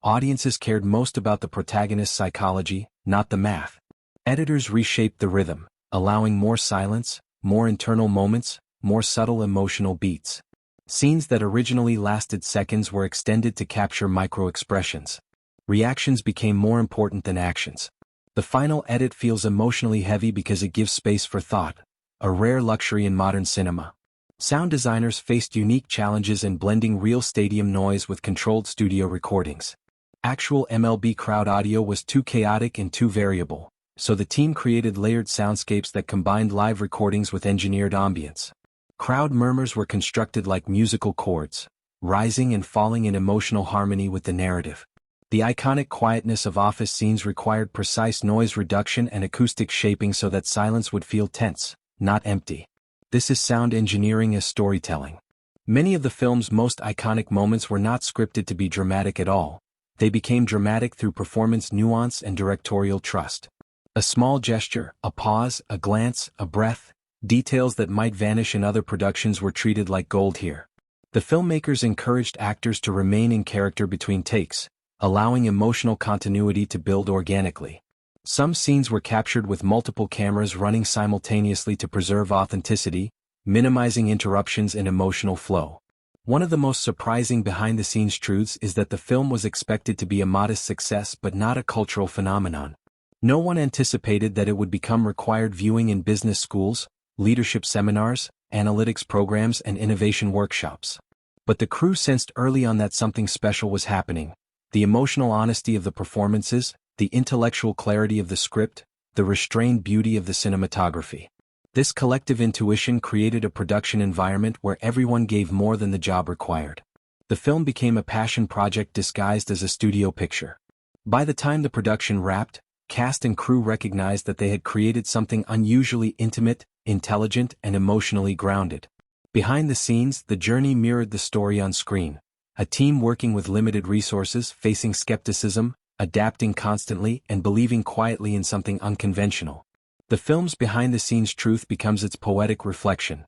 Audiences cared most about the protagonist's psychology, not the math. Editors reshaped the rhythm, allowing more silence, more internal moments, more subtle emotional beats. Scenes that originally lasted seconds were extended to capture micro-expressions. Reactions became more important than actions. The final edit feels emotionally heavy because it gives space for thought, a rare luxury in modern cinema. Sound designers faced unique challenges in blending real stadium noise with controlled studio recordings. Actual MLB crowd audio was too chaotic and too variable, so the team created layered soundscapes that combined live recordings with engineered ambience. Crowd murmurs were constructed like musical chords, rising and falling in emotional harmony with the narrative. The iconic quietness of office scenes required precise noise reduction and acoustic shaping so that silence would feel tense, not empty. This is sound engineering as storytelling. Many of the film's most iconic moments were not scripted to be dramatic at all. They became dramatic through performance nuance and directorial trust. A small gesture, a pause, a glance, a breath, details that might vanish in other productions were treated like gold here. The filmmakers encouraged actors to remain in character between takes, allowing emotional continuity to build organically. Some scenes were captured with multiple cameras running simultaneously to preserve authenticity, minimizing interruptions in emotional flow. One of the most surprising behind-the-scenes truths is that the film was expected to be a modest success but not a cultural phenomenon. No one anticipated that it would become required viewing in business schools, leadership seminars, analytics programs and innovation workshops. But the crew sensed early on that something special was happening. The emotional honesty of the performances, the intellectual clarity of the script, the restrained beauty of the cinematography. This collective intuition created a production environment where everyone gave more than the job required. The film became a passion project disguised as a studio picture. By the time the production wrapped, cast and crew recognized that they had created something unusually intimate, intelligent, and emotionally grounded. Behind the scenes, the journey mirrored the story on screen. A team working with limited resources, facing skepticism, adapting constantly, and believing quietly in something unconventional. The film's behind-the-scenes truth becomes its poetic reflection.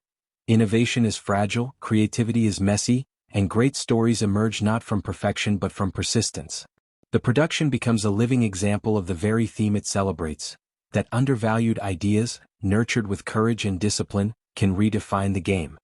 Innovation is fragile, creativity is messy, and great stories emerge not from perfection but from persistence. The production becomes a living example of the very theme it celebrates, that undervalued ideas, nurtured with courage and discipline, can redefine the game.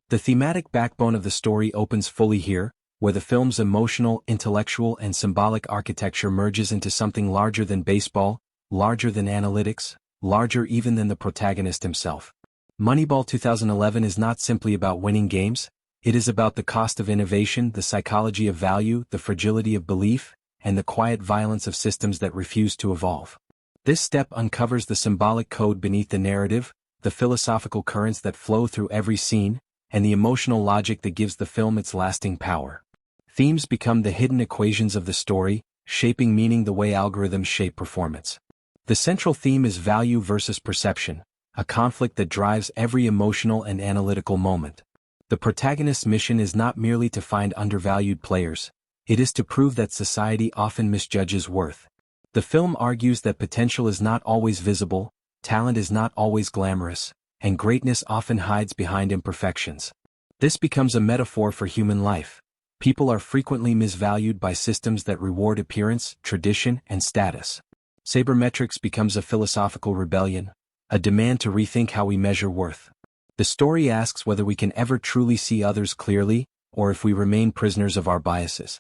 The thematic backbone of the story opens fully here, where the film's emotional, intellectual, and symbolic architecture merges into something larger than baseball, larger than analytics, larger even than the protagonist himself. Moneyball 2011 is not simply about winning games, it is about the cost of innovation, the psychology of value, the fragility of belief, and the quiet violence of systems that refuse to evolve. This step uncovers the symbolic code beneath the narrative, the philosophical currents that flow through every scene, and the emotional logic that gives the film its lasting power. Themes become the hidden equations of the story, shaping meaning the way algorithms shape performance. The central theme is value versus perception, a conflict that drives every emotional and analytical moment. The protagonist's mission is not merely to find undervalued players, it is to prove that society often misjudges worth. The film argues that potential is not always visible, talent is not always glamorous, and greatness often hides behind imperfections. This becomes a metaphor for human life. People are frequently misvalued by systems that reward appearance, tradition, and status. Sabermetrics becomes a philosophical rebellion, a demand to rethink how we measure worth. The story asks whether we can ever truly see others clearly, or if we remain prisoners of our biases.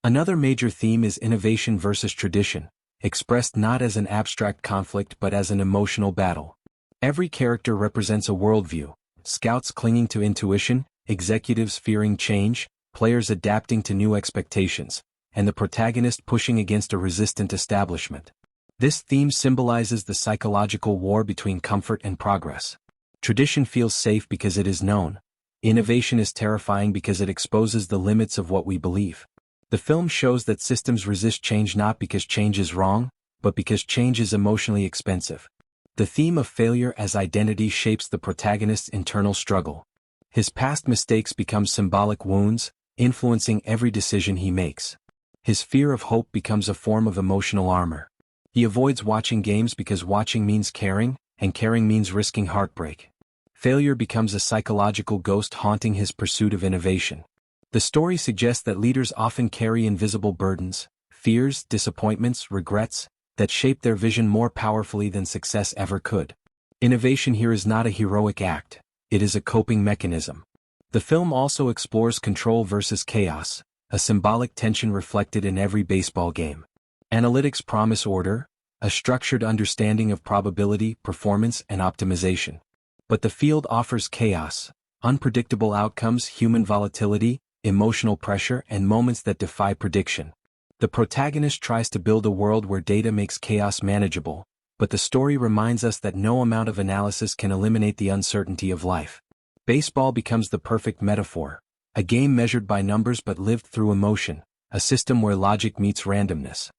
Another major theme is innovation versus tradition, expressed not as an abstract conflict but as an emotional battle. Every character represents a worldview, scouts clinging to intuition, executives fearing change, players adapting to new expectations, and the protagonist pushing against a resistant establishment. This theme symbolizes the psychological war between comfort and progress. Tradition feels safe because it is known. Innovation is terrifying because it exposes the limits of what we believe. The film shows that systems resist change not because change is wrong, but because change is emotionally expensive. The theme of failure as identity shapes the protagonist's internal struggle. His past mistakes become symbolic wounds, influencing every decision he makes. His fear of hope becomes a form of emotional armor. He avoids watching games because watching means caring, and caring means risking heartbreak. Failure becomes a psychological ghost haunting his pursuit of innovation. The story suggests that leaders often carry invisible burdens, fears, disappointments, regrets, that shape their vision more powerfully than success ever could. Innovation here is not a heroic act, it is a coping mechanism. The film also explores control versus chaos, a symbolic tension reflected in every baseball game. Analytics promise order, a structured understanding of probability, performance, and optimization. But the field offers chaos, unpredictable outcomes, human volatility, emotional pressure, and moments that defy prediction. The protagonist tries to build a world where data makes chaos manageable, but the story reminds us that no amount of analysis can eliminate the uncertainty of life. Baseball becomes the perfect metaphor, a game measured by numbers but lived through emotion, a system where logic meets randomness.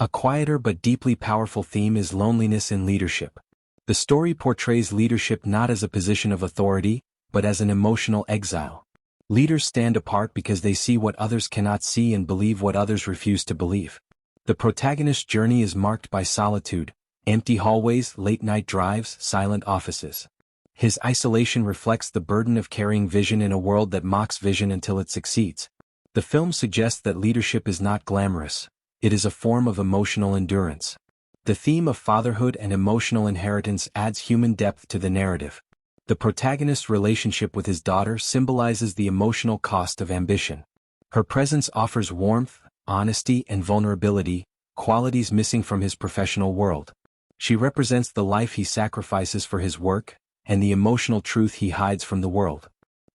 A quieter but deeply powerful theme is loneliness in leadership. The story portrays leadership not as a position of authority, but as an emotional exile. Leaders stand apart because they see what others cannot see and believe what others refuse to believe. The protagonist's journey is marked by solitude, empty hallways, late-night drives, silent offices. His isolation reflects the burden of carrying vision in a world that mocks vision until it succeeds. The film suggests that leadership is not glamorous. It is a form of emotional endurance. The theme of fatherhood and emotional inheritance adds human depth to the narrative. The protagonist's relationship with his daughter symbolizes the emotional cost of ambition. Her presence offers warmth, honesty, and vulnerability, qualities missing from his professional world. She represents the life he sacrifices for his work, and the emotional truth he hides from the world.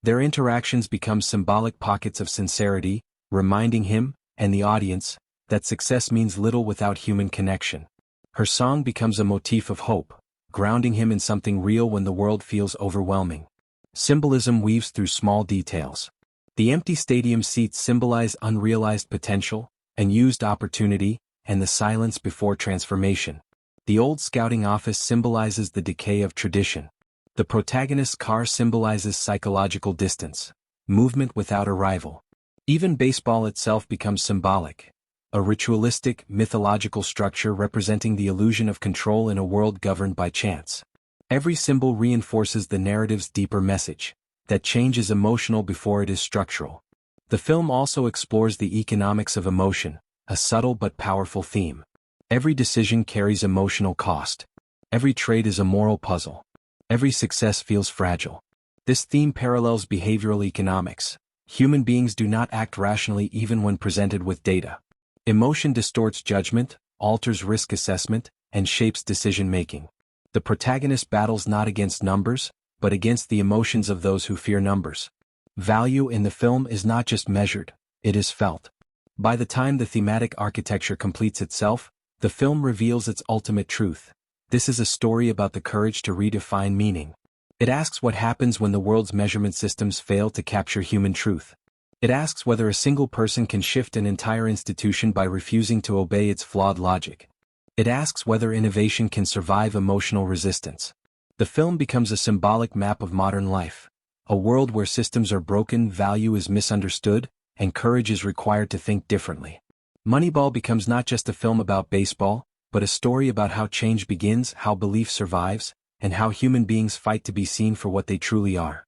Their interactions become symbolic pockets of sincerity, reminding him, and the audience, that success means little without human connection. Her song becomes a motif of hope, grounding him in something real when the world feels overwhelming. Symbolism weaves through small details. The empty stadium seats symbolize unrealized potential, unused opportunity, and the silence before transformation. The old scouting office symbolizes the decay of tradition. The protagonist's car symbolizes psychological distance, movement without arrival. Even baseball itself becomes symbolic, a ritualistic, mythological structure representing the illusion of control in a world governed by chance. Every symbol reinforces the narrative's deeper message, that change is emotional before it is structural. The film also explores the economics of emotion, a subtle but powerful theme. Every decision carries emotional cost. Every trade is a moral puzzle. Every success feels fragile. This theme parallels behavioral economics. Human beings do not act rationally even when presented with data. Emotion distorts judgment, alters risk assessment, and shapes decision-making. The protagonist battles not against numbers, but against the emotions of those who fear numbers. Value in the film is not just measured, it is felt. By the time the thematic architecture completes itself, the film reveals its ultimate truth. This is a story about the courage to redefine meaning. It asks what happens when the world's measurement systems fail to capture human truth. It asks whether a single person can shift an entire institution by refusing to obey its flawed logic. It asks whether innovation can survive emotional resistance. The film becomes a symbolic map of modern life, a world where systems are broken, value is misunderstood, and courage is required to think differently. Moneyball becomes not just a film about baseball, but a story about how change begins, how belief survives, and how human beings fight to be seen for what they truly are.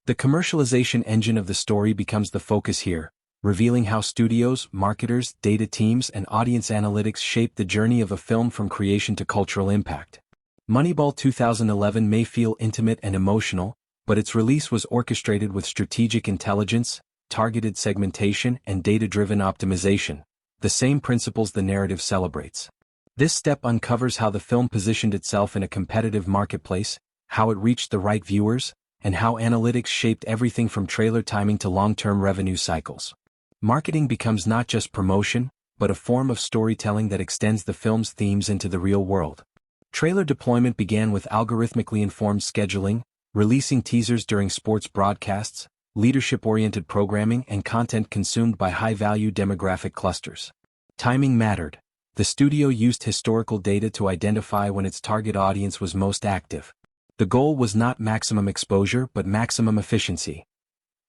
The commercialization engine of the story becomes the focus here, revealing how studios, marketers, data teams, and audience analytics shape the journey of a film from creation to cultural impact. Moneyball 2011 may feel intimate and emotional, but its release was orchestrated with strategic intelligence, targeted segmentation, and data-driven optimization, the same principles the narrative celebrates. This step uncovers how the film positioned itself in a competitive marketplace, how it reached the right viewers, and how analytics shaped everything from trailer timing to long-term revenue cycles. Marketing becomes not just promotion, but a form of storytelling that extends the film's themes into the real world. Trailer deployment began with algorithmically informed scheduling, releasing teasers during sports broadcasts, leadership-oriented programming, and content consumed by high-value demographic clusters. Timing mattered. The studio used historical data to identify when its target audience was most active. The goal was not maximum exposure but maximum efficiency.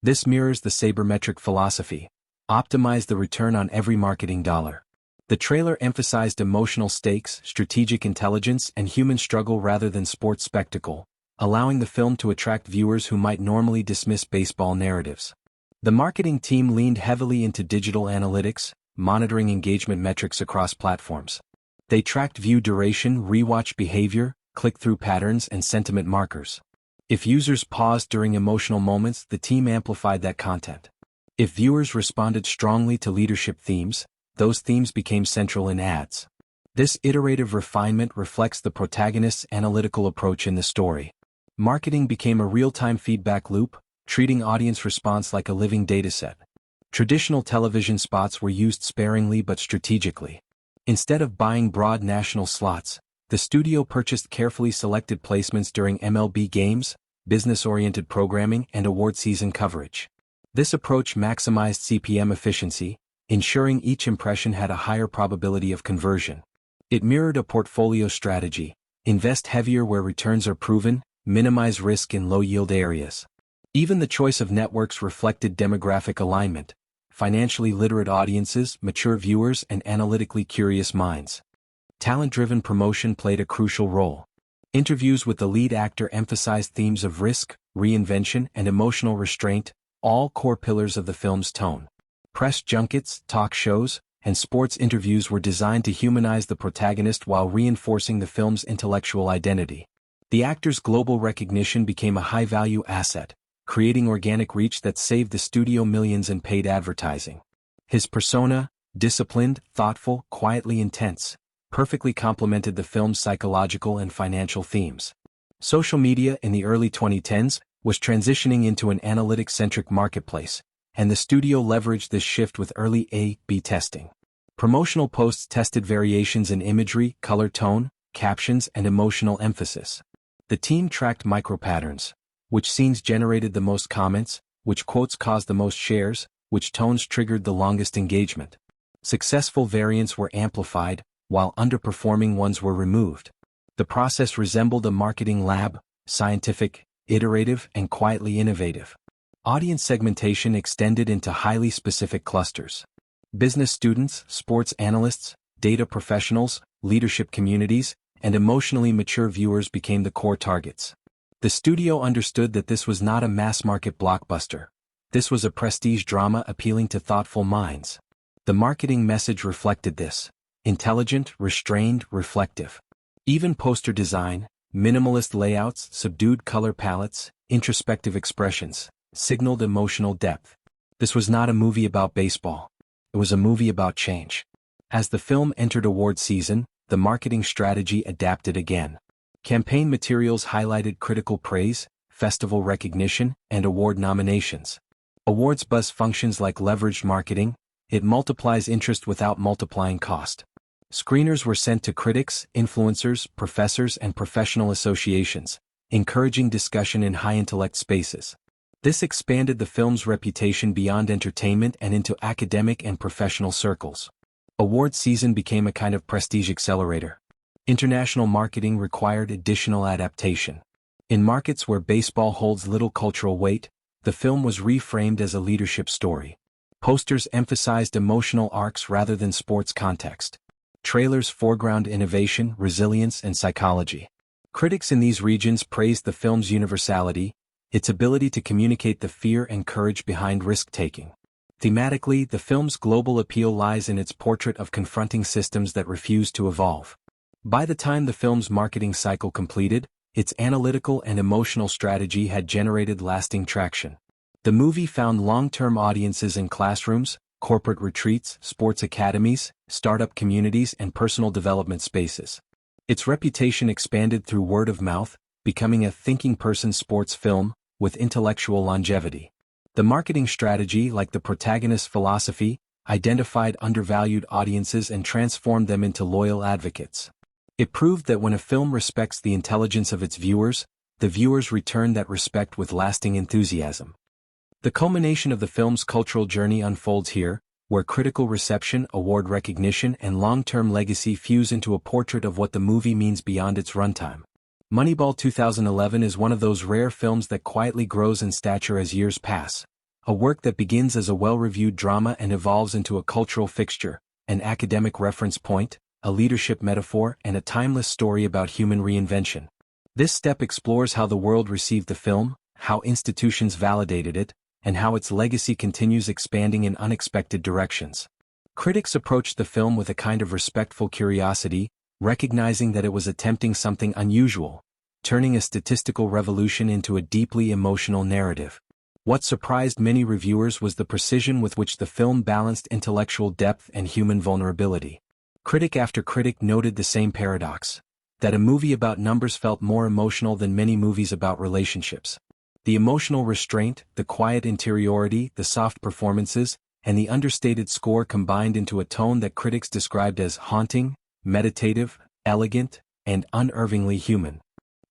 This mirrors the sabermetric philosophy. Optimize the return on every marketing dollar. The trailer emphasized emotional stakes, strategic intelligence, and human struggle rather than sports spectacle, allowing the film to attract viewers who might normally dismiss baseball narratives. The marketing team leaned heavily into digital analytics, monitoring engagement metrics across platforms. They tracked view duration, rewatch behavior, click-through patterns, and sentiment markers. If users paused during emotional moments, the team amplified that content. If viewers responded strongly to leadership themes, those themes became central in ads. This iterative refinement reflects the protagonist's analytical approach in the story. Marketing became a real-time feedback loop, treating audience response like a living dataset. Traditional television spots were used sparingly but strategically. Instead of buying broad national slots, the studio purchased carefully selected placements during MLB games, business-oriented programming, and award season coverage. This approach maximized CPM efficiency, ensuring each impression had a higher probability of conversion. It mirrored a portfolio strategy: invest heavier where returns are proven, minimize risk in low-yield areas. Even the choice of networks reflected demographic alignment: financially literate audiences, mature viewers, and analytically curious minds. Talent-driven promotion played a crucial role. Interviews with the lead actor emphasized themes of risk, reinvention, and emotional restraint, all core pillars of the film's tone. Press junkets, talk shows, and sports interviews were designed to humanize the protagonist while reinforcing the film's intellectual identity. The actor's global recognition became a high-value asset, creating organic reach that saved the studio millions in paid advertising. His persona, disciplined, thoughtful, quietly intense, perfectly complemented the film's psychological and financial themes. Social media in the early 2010s was transitioning into an analytics-centric marketplace, and the studio leveraged this shift with early A/B testing. Promotional posts tested variations in imagery, color tone, captions, and emotional emphasis. The team tracked micro-patterns, which scenes generated the most comments, which quotes caused the most shares, which tones triggered the longest engagement. Successful variants were amplified, while underperforming ones were removed. The process resembled a marketing lab, scientific, iterative, and quietly innovative. Audience segmentation extended into highly specific clusters. Business students, sports analysts, data professionals, leadership communities, and emotionally mature viewers became the core targets. The studio understood that this was not a mass-market blockbuster. This was a prestige drama appealing to thoughtful minds. The marketing message reflected this: intelligent, restrained, reflective. Even poster design, minimalist layouts, subdued color palettes, introspective expressions, signaled emotional depth. This was not a movie about baseball. It was a movie about change. As the film entered award season, the marketing strategy adapted again. Campaign materials highlighted critical praise, festival recognition, and award nominations. Awards buzz functions like leveraged marketing. It multiplies interest without multiplying cost. Screeners were sent to critics, influencers, professors, and professional associations, encouraging discussion in high-intellect spaces. This expanded the film's reputation beyond entertainment and into academic and professional circles. Award season became a kind of prestige accelerator. International marketing required additional adaptation. In markets where baseball holds little cultural weight, the film was reframed as a leadership story. Posters emphasized emotional arcs rather than sports context. Trailers foreground innovation, resilience, and psychology. Critics in these regions praised the film's universality, its ability to communicate the fear and courage behind risk-taking. Thematically, the film's global appeal lies in its portrait of confronting systems that refuse to evolve. By the time the film's marketing cycle completed, its analytical and emotional strategy had generated lasting traction. The movie found long-term audiences in classrooms, corporate retreats, sports academies, startup communities, and personal development spaces. Its reputation expanded through word of mouth, becoming a thinking person's sports film, with intellectual longevity. The marketing strategy, like the protagonist's philosophy, identified undervalued audiences and transformed them into loyal advocates. It proved that when a film respects the intelligence of its viewers, the viewers return that respect with lasting enthusiasm. The culmination of the film's cultural journey unfolds here, where critical reception, award recognition, and long-term legacy fuse into a portrait of what the movie means beyond its runtime. Moneyball 2011 is one of those rare films that quietly grows in stature as years pass. A work that begins as a well-reviewed drama and evolves into a cultural fixture, an academic reference point, a leadership metaphor, and a timeless story about human reinvention. This step explores how the world received the film, how institutions validated it, and how its legacy continues expanding in unexpected directions. Critics approached the film with a kind of respectful curiosity, recognizing that it was attempting something unusual, turning a statistical revolution into a deeply emotional narrative. What surprised many reviewers was the precision with which the film balanced intellectual depth and human vulnerability. Critic after critic noted the same paradox, that a movie about numbers felt more emotional than many movies about relationships. The emotional restraint, the quiet interiority, the soft performances, and the understated score combined into a tone that critics described as haunting, meditative, elegant, and unervingly human.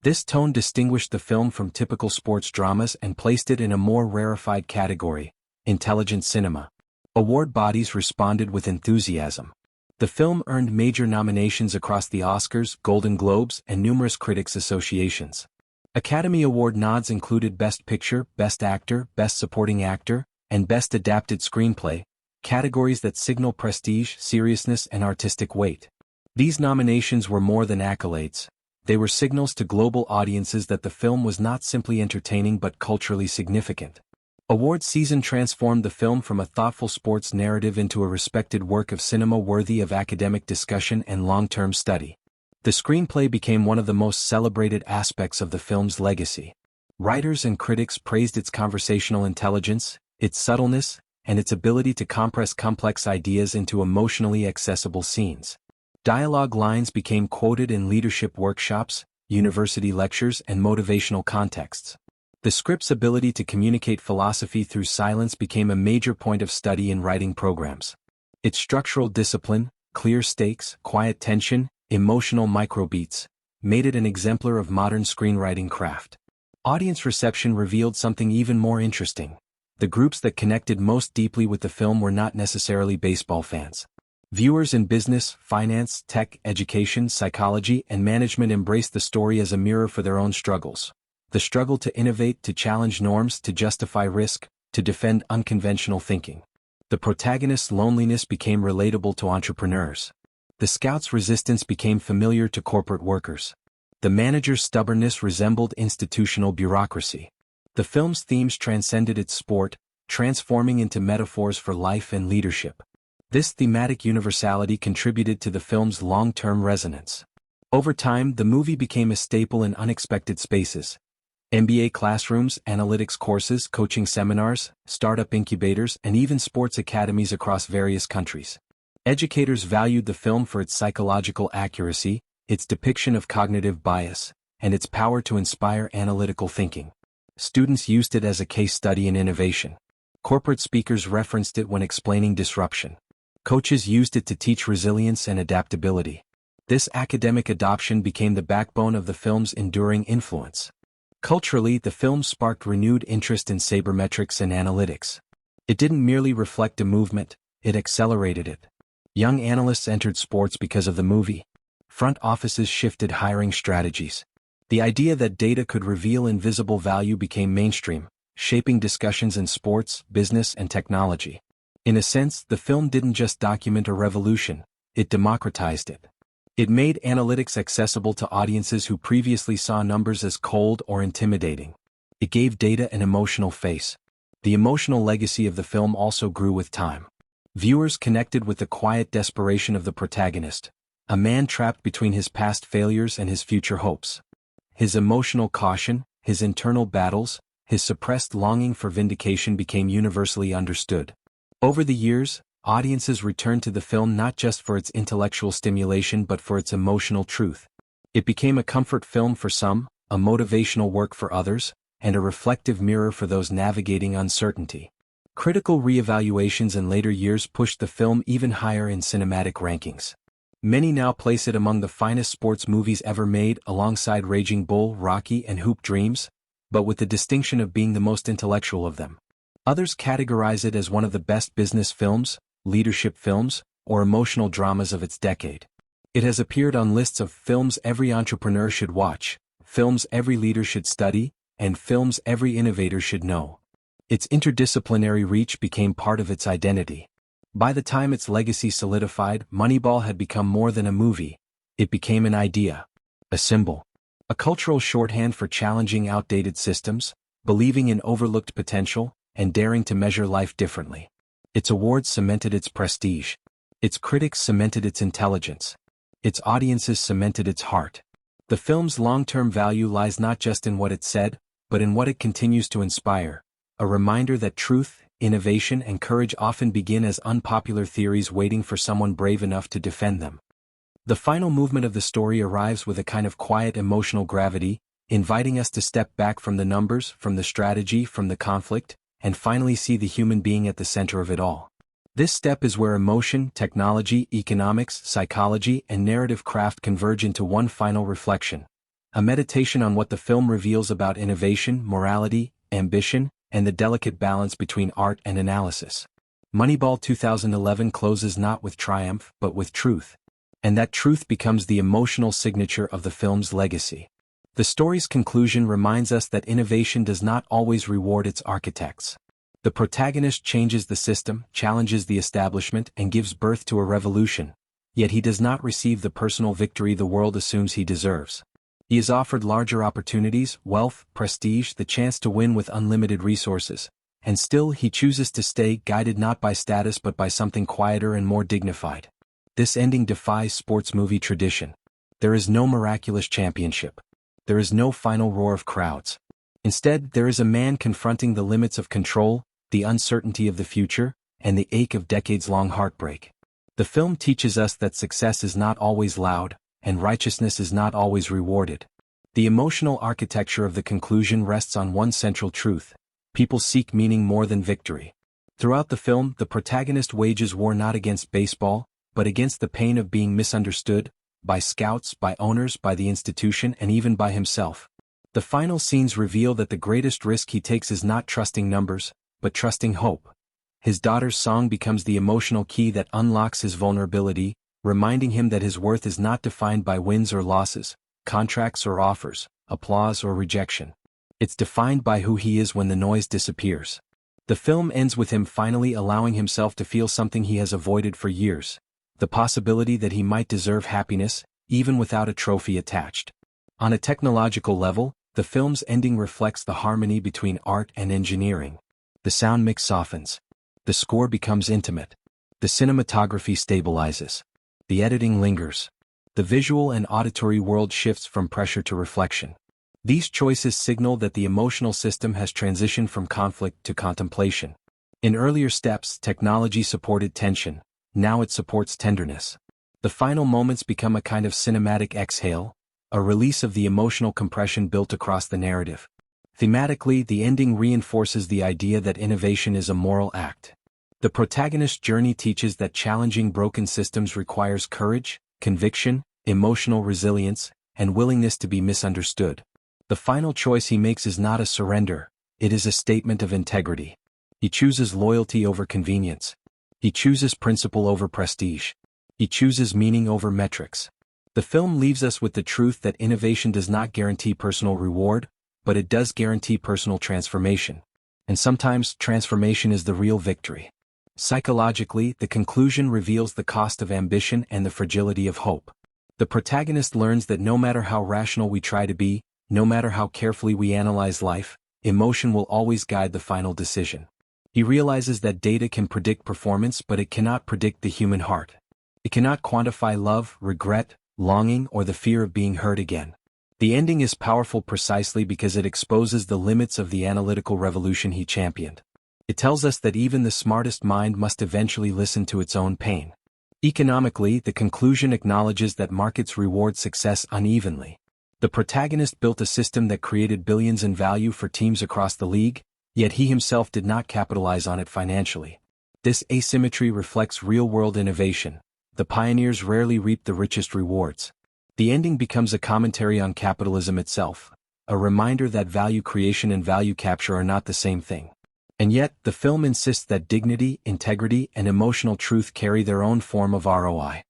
This tone distinguished the film from typical sports dramas and placed it in a more rarefied category, intelligent cinema. Award bodies responded with enthusiasm. The film earned major nominations across the Oscars, Golden Globes, and numerous critics' associations. Academy Award nods included Best Picture, Best Actor, Best Supporting Actor, and Best Adapted Screenplay, categories that signal prestige, seriousness, and artistic weight. These nominations were more than accolades. They were signals to global audiences that the film was not simply entertaining but culturally significant. Awards season transformed the film from a thoughtful sports narrative into a respected work of cinema worthy of academic discussion and long-term study. The screenplay became one of the most celebrated aspects of the film's legacy. Writers and critics praised its conversational intelligence, its subtleness, and its ability to compress complex ideas into emotionally accessible scenes. Dialogue lines became quoted in leadership workshops, university lectures, and motivational contexts. The script's ability to communicate philosophy through silence became a major point of study in writing programs. Its structural discipline, clear stakes, quiet tension, emotional microbeats, made it an exemplar of modern screenwriting craft. Audience reception revealed something even more interesting. The groups that connected most deeply with the film were not necessarily baseball fans. Viewers in business, finance, tech, education, psychology, and management embraced the story as a mirror for their own struggles. The struggle to innovate, to challenge norms, to justify risk, to defend unconventional thinking. The protagonist's loneliness became relatable to entrepreneurs. The scout's resistance became familiar to corporate workers. The manager's stubbornness resembled institutional bureaucracy. The film's themes transcended its sport, transforming into metaphors for life and leadership. This thematic universality contributed to the film's long-term resonance. Over time, the movie became a staple in unexpected spaces. MBA classrooms, analytics courses, coaching seminars, startup incubators, and even sports academies across various countries. Educators valued the film for its psychological accuracy, its depiction of cognitive bias, and its power to inspire analytical thinking. Students used it as a case study in innovation. Corporate speakers referenced it when explaining disruption. Coaches used it to teach resilience and adaptability. This academic adoption became the backbone of the film's enduring influence. Culturally, the film sparked renewed interest in sabermetrics and analytics. It didn't merely reflect a movement, it accelerated it. Young analysts entered sports because of the movie. Front offices shifted hiring strategies. The idea that data could reveal invisible value became mainstream, shaping discussions in sports, business, and technology. In a sense, the film didn't just document a revolution, it democratized it. It made analytics accessible to audiences who previously saw numbers as cold or intimidating. It gave data an emotional face. The emotional legacy of the film also grew with time. Viewers connected with the quiet desperation of the protagonist, a man trapped between his past failures and his future hopes. His emotional caution, his internal battles, his suppressed longing for vindication became universally understood. Over the years, audiences returned to the film not just for its intellectual stimulation but for its emotional truth. It became a comfort film for some, a motivational work for others, and a reflective mirror for those navigating uncertainty. Critical reevaluations in later years pushed the film even higher in cinematic rankings. Many now place it among the finest sports movies ever made alongside Raging Bull, Rocky, and Hoop Dreams, but with the distinction of being the most intellectual of them. Others categorize it as one of the best business films, leadership films, or emotional dramas of its decade. It has appeared on lists of films every entrepreneur should watch, films every leader should study, and films every innovator should know. Its interdisciplinary reach became part of its identity. By the time its legacy solidified, Moneyball had become more than a movie. It became an idea, a symbol, a cultural shorthand for challenging outdated systems, believing in overlooked potential, and daring to measure life differently. Its awards cemented its prestige. Its critics cemented its intelligence. Its audiences cemented its heart. The film's long-term value lies not just in what it said, but in what it continues to inspire, a reminder that truth, innovation, and courage often begin as unpopular theories waiting for someone brave enough to defend them. The final movement of the story arrives with a kind of quiet emotional gravity, inviting us to step back from the numbers, from the strategy, from the conflict, and finally see the human being at the center of it all. This step is where emotion, technology, economics, psychology, and narrative craft converge into one final reflection, a meditation on what the film reveals about innovation, morality, ambition, and the delicate balance between art and analysis. Moneyball 2011 closes not with triumph but with truth, and that truth becomes the emotional signature of the film's legacy. The story's conclusion reminds us that innovation does not always reward its architects. The protagonist changes the system, challenges the establishment, and gives birth to a revolution, yet he does not receive the personal victory the world assumes he deserves. He is offered larger opportunities, wealth, prestige, the chance to win with unlimited resources, and still he chooses to stay, guided not by status but by something quieter and more dignified. This ending defies sports movie tradition. There is no miraculous championship. There is no final roar of crowds. Instead, there is a man confronting the limits of control, the uncertainty of the future, and the ache of decades-long heartbreak. The film teaches us that success is not always loud, and righteousness is not always rewarded. The emotional architecture of the conclusion rests on one central truth: people seek meaning more than victory. Throughout the film, the protagonist wages war not against baseball, but against the pain of being misunderstood, by scouts, by owners, by the institution, and even by himself. The final scenes reveal that the greatest risk he takes is not trusting numbers, but trusting hope. His daughter's song becomes the emotional key that unlocks his vulnerability, reminding him that his worth is not defined by wins or losses, contracts or offers, applause or rejection. It's defined by who he is when the noise disappears. The film ends with him finally allowing himself to feel something he has avoided for years: the possibility that he might deserve happiness, even without a trophy attached. On a technological level, the film's ending reflects the harmony between art and engineering. The sound mix softens. The score becomes intimate. The cinematography stabilizes. The editing lingers. The visual and auditory world shifts from pressure to reflection. These choices signal that the emotional system has transitioned from conflict to contemplation. In earlier steps, technology supported tension. Now it supports tenderness. The final moments become a kind of cinematic exhale, a release of the emotional compression built across the narrative. Thematically, the ending reinforces the idea that innovation is a moral act. The protagonist's journey teaches that challenging broken systems requires courage, conviction, emotional resilience, and willingness to be misunderstood. The final choice he makes is not a surrender, it is a statement of integrity. He chooses loyalty over convenience. He chooses principle over prestige. He chooses meaning over metrics. The film leaves us with the truth that innovation does not guarantee personal reward, but it does guarantee personal transformation. And sometimes, transformation is the real victory. Psychologically, the conclusion reveals the cost of ambition and the fragility of hope. The protagonist learns that no matter how rational we try to be, no matter how carefully we analyze life, emotion will always guide the final decision. He realizes that data can predict performance, but it cannot predict the human heart. It cannot quantify love, regret, longing, or the fear of being hurt again. The ending is powerful precisely because it exposes the limits of the analytical revolution he championed. It tells us that even the smartest mind must eventually listen to its own pain. Economically, the conclusion acknowledges that markets reward success unevenly. The protagonist built a system that created billions in value for teams across the league, yet he himself did not capitalize on it financially. This asymmetry reflects real-world innovation. The pioneers rarely reap the richest rewards. The ending becomes a commentary on capitalism itself, a reminder that value creation and value capture are not the same thing. And yet, the film insists that dignity, integrity, and emotional truth carry their own form of ROI.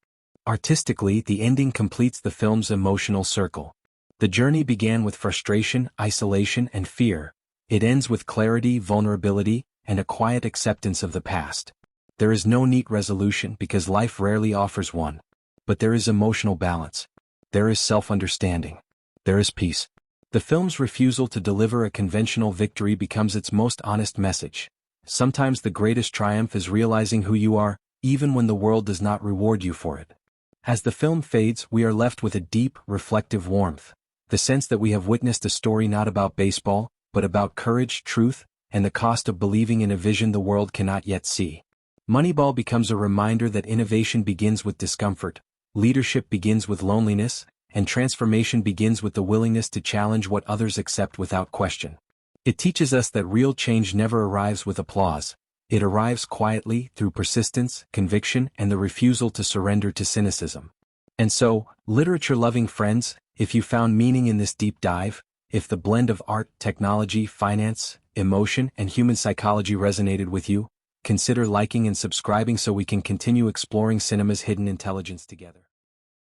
Artistically, the ending completes the film's emotional circle. The journey began with frustration, isolation, and fear. It ends with clarity, vulnerability, and a quiet acceptance of the past. There is no neat resolution because life rarely offers one. But there is emotional balance. There is self-understanding. There is peace. The film's refusal to deliver a conventional victory becomes its most honest message. Sometimes the greatest triumph is realizing who you are, even when the world does not reward you for it. As the film fades, we are left with a deep, reflective warmth. The sense that we have witnessed a story not about baseball, but about courage, truth, and the cost of believing in a vision the world cannot yet see. Moneyball becomes a reminder that innovation begins with discomfort, leadership begins with loneliness, and transformation begins with the willingness to challenge what others accept without question. It teaches us that real change never arrives with applause. It arrives quietly through persistence, conviction, and the refusal to surrender to cynicism. And so, literature-loving friends, if you found meaning in this deep dive, if the blend of art, technology, finance, emotion, and human psychology resonated with you, consider liking and subscribing so we can continue exploring cinema's hidden intelligence together.